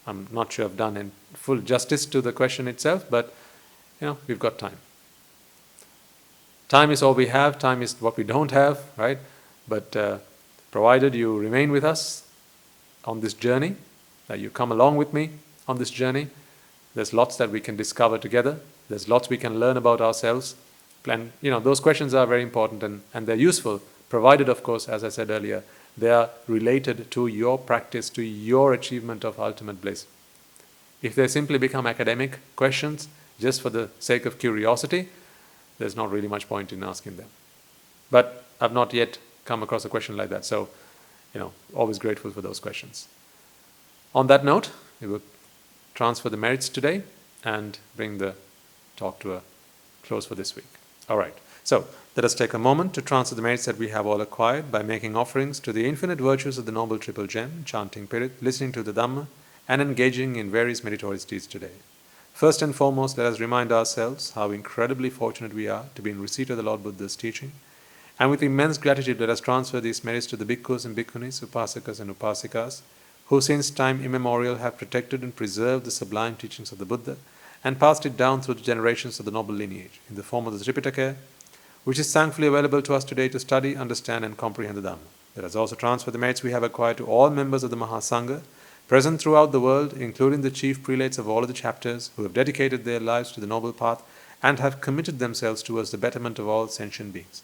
I'm not sure I've done in full justice to the question itself, but we've got time. Time is all we have, time is what we don't have, right? But provided you remain with us on this journey, that you come along with me on this journey, there's lots that we can discover together, there's lots we can learn about ourselves. And those questions are very important and they're useful, provided, of course, as I said earlier, they are related to your practice, to your achievement of ultimate bliss. If they simply become academic questions, just for the sake of curiosity, there's not really much point in asking them. But I've not yet come across a question like that, so always grateful for those questions. On that note, we will transfer the merits today and bring the talk to a close for this week. All right, so let us take a moment to transfer the merits that we have all acquired by making offerings to the infinite virtues of the Noble Triple Gem, chanting Pirit, listening to the Dhamma, and engaging in various meritorious deeds today. First and foremost, let us remind ourselves how incredibly fortunate we are to be in receipt of the Lord Buddha's teaching, and with immense gratitude let us transfer these merits to the bhikkhus and bhikkhunis, upasakas and upasikas, who since time immemorial have protected and preserved the sublime teachings of the Buddha, and passed it down through the generations of the noble lineage in the form of the Tripitaka, which is thankfully available to us today to study, understand and comprehend the Dhamma. Let us also transfer the merits we have acquired to all members of the Mahasangha, present throughout the world, including the chief prelates of all of the chapters, who have dedicated their lives to the noble path and have committed themselves towards the betterment of all sentient beings.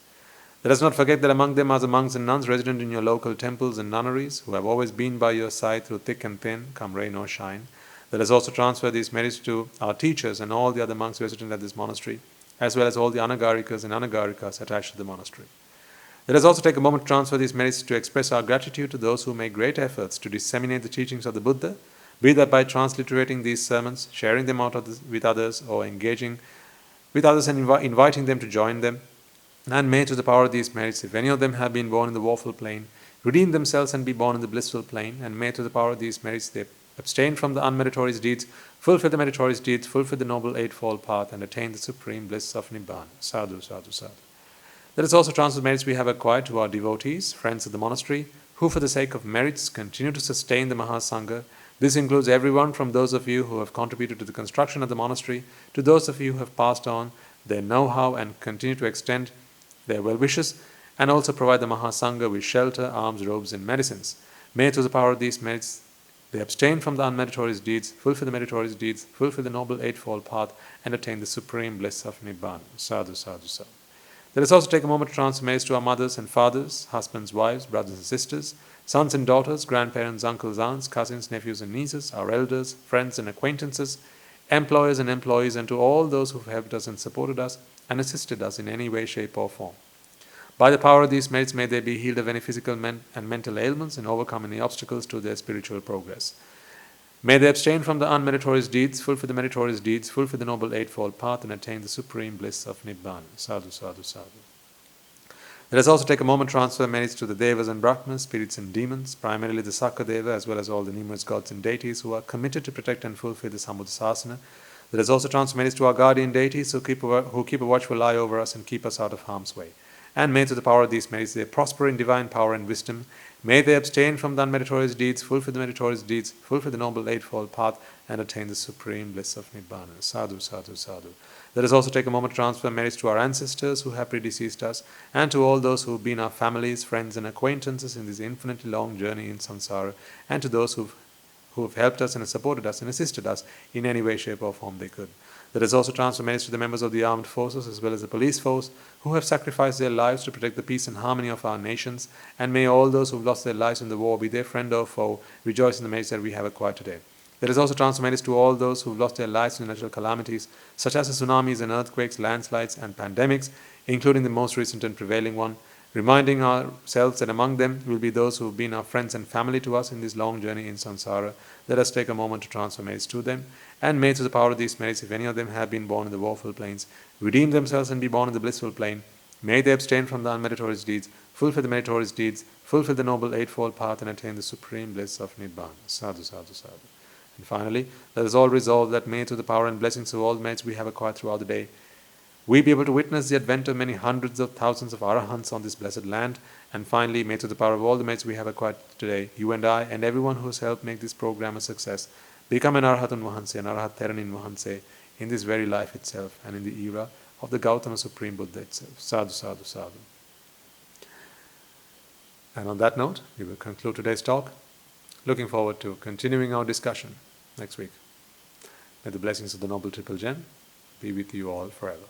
Let us not forget that among them are the monks and nuns resident in your local temples and nunneries, who have always been by your side through thick and thin, come rain or shine. Let us also transfer these merits to our teachers and all the other monks resident at this monastery, as well as all the anagarikas and anagarikas attached to the monastery. Let us also take a moment to transfer these merits to express our gratitude to those who make great efforts to disseminate the teachings of the Buddha, be that by transliterating these sermons, sharing them out with others, or engaging with others and inviting them to join them. And may, to the power of these merits, if any of them have been born in the woeful plane, redeem themselves and be born in the blissful plane, and may, to the power of these merits, they abstain from the unmeritorious deeds, fulfill the meritorious deeds, fulfill the Noble Eightfold Path, and attain the Supreme Bliss of Nibbana. Sadhu, sadhu, sadhu. Let us also transfer the merits we have acquired to our devotees, friends of the monastery, who for the sake of merits continue to sustain the Mahasangha. This includes everyone from those of you who have contributed to the construction of the monastery, to those of you who have passed on their know-how and continue to extend their well-wishes, and also provide the Mahasangha with shelter, alms, robes, and medicines. May, through the power of these merits, they abstain from the unmeritorious deeds, fulfill the meritorious deeds, fulfill the Noble Eightfold Path, and attain the Supreme Bliss of Nibbana. Sadhu, sadhu, sadhu. Let us also take a moment to transfer merits to our mothers and fathers, husbands, wives, brothers and sisters, sons and daughters, grandparents, uncles, aunts, cousins, nephews and nieces, our elders, friends and acquaintances, employers and employees, and to all those who have helped us and supported us and assisted us in any way, shape or form. By the power of these merits, may they be healed of any physical and mental ailments and overcome any obstacles to their spiritual progress. May they abstain from the unmeritorious deeds, fulfill the meritorious deeds, fulfill the Noble Eightfold Path, and attain the Supreme Bliss of Nibbana. Sadhu, sadhu, sadhu. Let us also take a moment to transfer merits to the Devas and Brahmas, spirits and demons, primarily the Sakadeva, as well as all the numerous gods and deities who are committed to protect and fulfill the Sambuddhasasana. Let us also transfer merits to our guardian deities who keep a watchful eye over us and keep us out of harm's way. And may, to the power of these merits, they prosper in divine power and wisdom. May they abstain from the unmeritorious deeds, fulfill the meritorious deeds, fulfill the Noble Eightfold Path, and attain the Supreme Bliss of Nibbana. Sadhu, sadhu, sadhu. Let us also take a moment to transfer merits to our ancestors who have predeceased us, and to all those who have been our families, friends, and acquaintances in this infinitely long journey in samsara, and to those who have helped us and supported us and assisted us in any way, shape, or form they could. Let us also transfer merits to the members of the armed forces as well as the police force who have sacrificed their lives to protect the peace and harmony of our nations, and may all those who have lost their lives in the war, be their friend or foe, rejoice in the merits that we have acquired today. Let us also transfer merits to all those who have lost their lives in natural calamities, such as the tsunamis and earthquakes, landslides and pandemics, including the most recent and prevailing one, reminding ourselves that among them will be those who have been our friends and family to us in this long journey in samsara. Let us take a moment to transfer merits to them, and may through the power of these merits, if any of them have been born in the woeful plains, redeem themselves and be born in the blissful plane. May they abstain from the unmeritorious deeds, fulfill the meritorious deeds, fulfill the noble eightfold path, and attain the supreme bliss of Nibbana. Sadhu, sadhu, sadhu. And finally, let us all resolve that may through the power and blessings of all the merits we have acquired throughout the day, we be able to witness the advent of many hundreds of thousands of arahants on this blessed land. And finally, may through the power of all the merits we have acquired today, you and I and everyone who has helped make this program a success, become an Arahatun Vahanse, an Arahat Theranin Vahanse, in this very life itself and in the era of the Gautama Supreme Buddha itself. Sadhu, sadhu, sadhu. And on that note, we will conclude today's talk. Looking forward to continuing our discussion next week. May the blessings of the Noble Triple Gem be with you all forever.